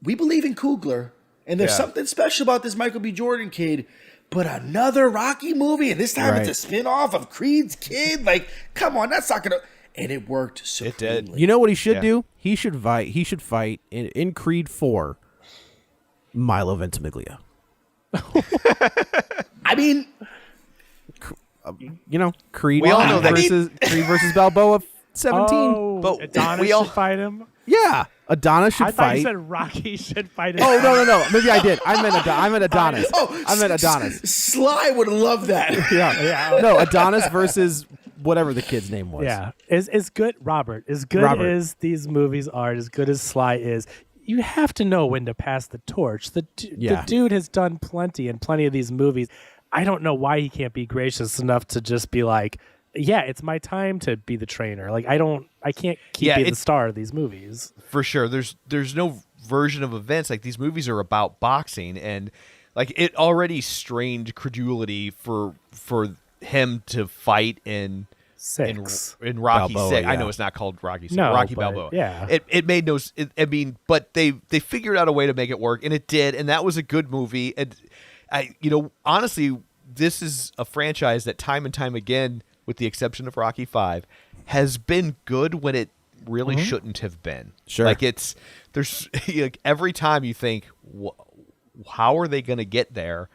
Speaker 5: We believe in Coogler, and there's something special about this Michael B. Jordan kid, but another Rocky movie, and this time it's a spin-off of Creed's kid? Like, come on, that's not going to... And it worked supremely.
Speaker 2: It did.
Speaker 4: You know what he should do? He should fight in Creed 4 Milo Ventimiglia.
Speaker 5: I mean,
Speaker 4: Creed.
Speaker 2: We all know that
Speaker 4: Creed versus Balboa 17.
Speaker 3: Oh,
Speaker 2: but
Speaker 3: Adonis should fight him.
Speaker 4: Yeah, Adonis should
Speaker 3: I
Speaker 4: fight.
Speaker 3: thought you said Rocky should fight him.
Speaker 4: Oh no! Maybe I did. I meant Adonis. I meant Adonis.
Speaker 5: Sly would love that.
Speaker 4: Yeah. No, Adonis versus whatever the kid's name was.
Speaker 3: Yeah, is good. Robert, as good as these movies are, as good as Sly is, you have to know when to pass the torch. The dude has done plenty of these movies. I don't know why he can't be gracious enough to just be like, yeah, it's my time to be the trainer. Like, I can't keep being the star of these movies.
Speaker 2: For sure. There's no version of events. Like, these movies are about boxing, and like it already strained credulity for him to fight in Rocky
Speaker 4: Balboa,
Speaker 2: 6.
Speaker 4: yeah.
Speaker 2: I know it's not called Rocky 6.
Speaker 3: No,
Speaker 2: Rocky
Speaker 3: but,
Speaker 2: Balboa.
Speaker 3: yeah.
Speaker 2: It made no but they figured out a way to make it work, and it did, and that was a good movie. And honestly, this is a franchise that time and time again, with the exception of Rocky 5, has been good when it really shouldn't have been.
Speaker 4: Sure.
Speaker 2: Like, there's every time you think, how are they going to get there?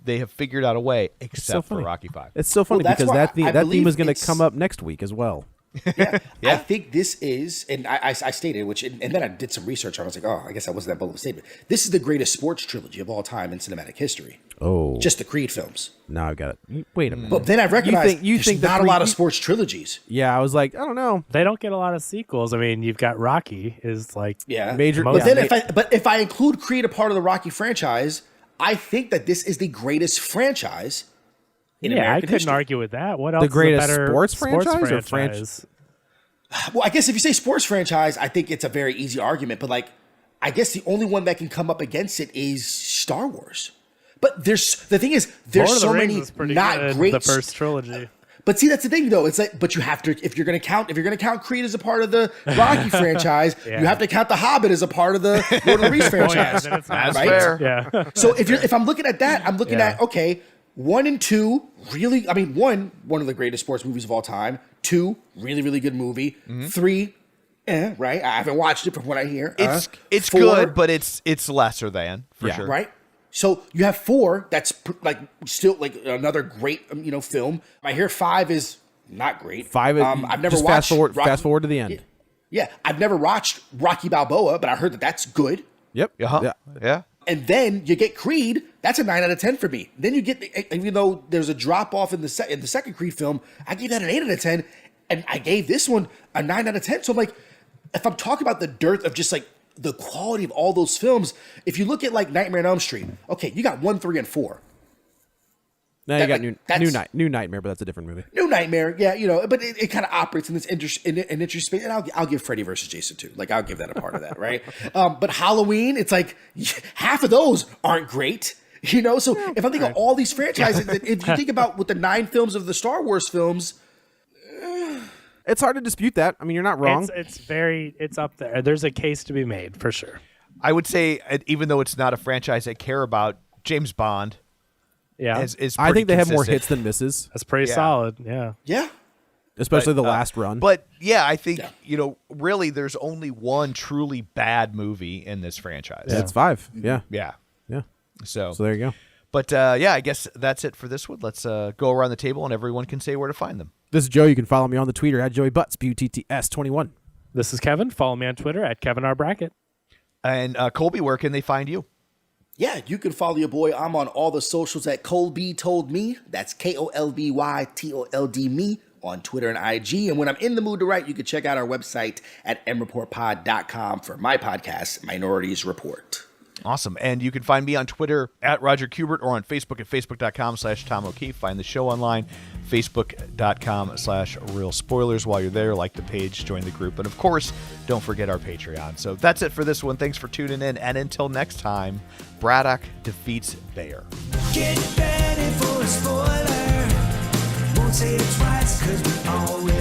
Speaker 2: They have figured out a way, except for Rocky 5.
Speaker 4: It's so funny because that theme is going to come up next week as well.
Speaker 5: I think this is, and I stated, and then I did some research. I was like, oh, I guess that wasn't that bold of a statement. This is the greatest sports trilogy of all time in cinematic history.
Speaker 4: Oh,
Speaker 5: just the Creed films.
Speaker 4: Now I got it. Wait a minute.
Speaker 5: But then I recognized
Speaker 4: you
Speaker 5: there's
Speaker 4: think
Speaker 5: not a lot of sports trilogies.
Speaker 4: Yeah, I was like, I don't know.
Speaker 3: They don't get a lot of sequels. I mean, you've got Rocky is like
Speaker 5: major.
Speaker 3: Most,
Speaker 5: But then if I include Creed a part of the Rocky franchise, I think that this is the greatest franchise in American
Speaker 3: I couldn't
Speaker 5: history.
Speaker 3: argue with that. What else?
Speaker 4: The greatest
Speaker 3: is a better
Speaker 4: sports franchise or
Speaker 3: franchise?
Speaker 5: Well, I guess if you say sports franchise, I think it's a very easy argument. But like, I guess the only one that can come up against it is Star Wars. But the thing is, there's
Speaker 3: Lord of the
Speaker 5: so
Speaker 3: Rings
Speaker 5: many
Speaker 3: is pretty
Speaker 5: not
Speaker 3: good,
Speaker 5: great.
Speaker 3: the first trilogy.
Speaker 5: But see, that's the thing, though. It's like, but you have to, if you're gonna count Creed as a part of the Rocky franchise, you have to count The Hobbit as a part of the Lord of the Rings franchise.
Speaker 3: Then it's not
Speaker 2: That's
Speaker 5: right?
Speaker 2: fair.
Speaker 3: Yeah.
Speaker 5: So if I'm looking at that, I'm looking at, okay, 1 and 2, really, I mean, one of the greatest sports movies of all time. 2, really, really good movie. 3, right? I haven't watched it from what I hear.
Speaker 2: It's
Speaker 5: 4,
Speaker 2: good, but it's lesser than for sure.
Speaker 5: right? So you have 4. That's like still like another great film. I hear 5 is not great.
Speaker 4: 5.
Speaker 5: I've never
Speaker 4: just
Speaker 5: watched
Speaker 4: fast forward to the end.
Speaker 5: Yeah, I've never watched Rocky Balboa, but I heard that that's good.
Speaker 4: Yep.
Speaker 2: Uh-huh. Yeah.
Speaker 5: And then you get Creed. That's a 9 out of 10 for me. Then you get, even though there's a drop off in the second Creed film, I gave that an 8 out of 10, and I gave this one a 9 out of 10. So I'm like, if I'm talking about the dearth of just like the quality of all those films, if you look at like Nightmare on Elm Street, okay, you got 1, 3, and 4.
Speaker 4: Now you got
Speaker 5: that's-
Speaker 4: New Nightmare, but that's a different movie.
Speaker 5: New Nightmare, yeah, but it kind of operates in this interesting space, and I'll give Freddy versus Jason too. Like I'll give that a part of that, right? But Halloween, it's like half of those aren't great, So if I'm thinking of all these franchises, if you think about with the 9 films of the Star Wars films,
Speaker 4: It's hard to dispute that. I mean, you're not wrong.
Speaker 3: It's up there. There's a case to be made for sure.
Speaker 2: I would say, even though it's not a franchise I care about, James Bond
Speaker 3: Yeah,
Speaker 2: is
Speaker 4: I think they have more
Speaker 2: consistent.
Speaker 4: hits than misses,
Speaker 3: that's pretty
Speaker 2: Yeah.
Speaker 3: solid. Yeah.
Speaker 5: yeah,
Speaker 4: especially the last run.
Speaker 2: But yeah, I think really, there's only one truly bad movie in this franchise.
Speaker 4: It's 5. Yeah.
Speaker 2: Yeah.
Speaker 4: Yeah.
Speaker 2: So
Speaker 4: So there you go.
Speaker 2: But I guess that's it for this one. Let's go around the table and everyone can say where to find them.
Speaker 4: This is Joe. You can follow me on the Twitter at Joey Butts, BUTTS21.
Speaker 3: This is Kevin. Follow me on Twitter at Kevin R. Brackett.
Speaker 2: And Kolby, where can they find you?
Speaker 5: yeah. You can follow your boy. I'm on all the socials at Kolby Told Me. That's KOLBYTOLD me on Twitter and IG. And when I'm in the mood to write, you can check out our website at mreportpod.com for my podcast, Minorities Report.
Speaker 2: Awesome. And you can find me on Twitter at Roger Kubert or on Facebook at facebook.com/Tom O'Keefe. Find the show online, facebook.com/Real Spoilers. While you're there, like the page, join the group. And of course, don't forget our Patreon. So that's it for this one. Thanks for tuning in. And until next time, Braddock defeats Bayer.
Speaker 1: Get ready for a spoiler. Won't say it twice, 'cause we always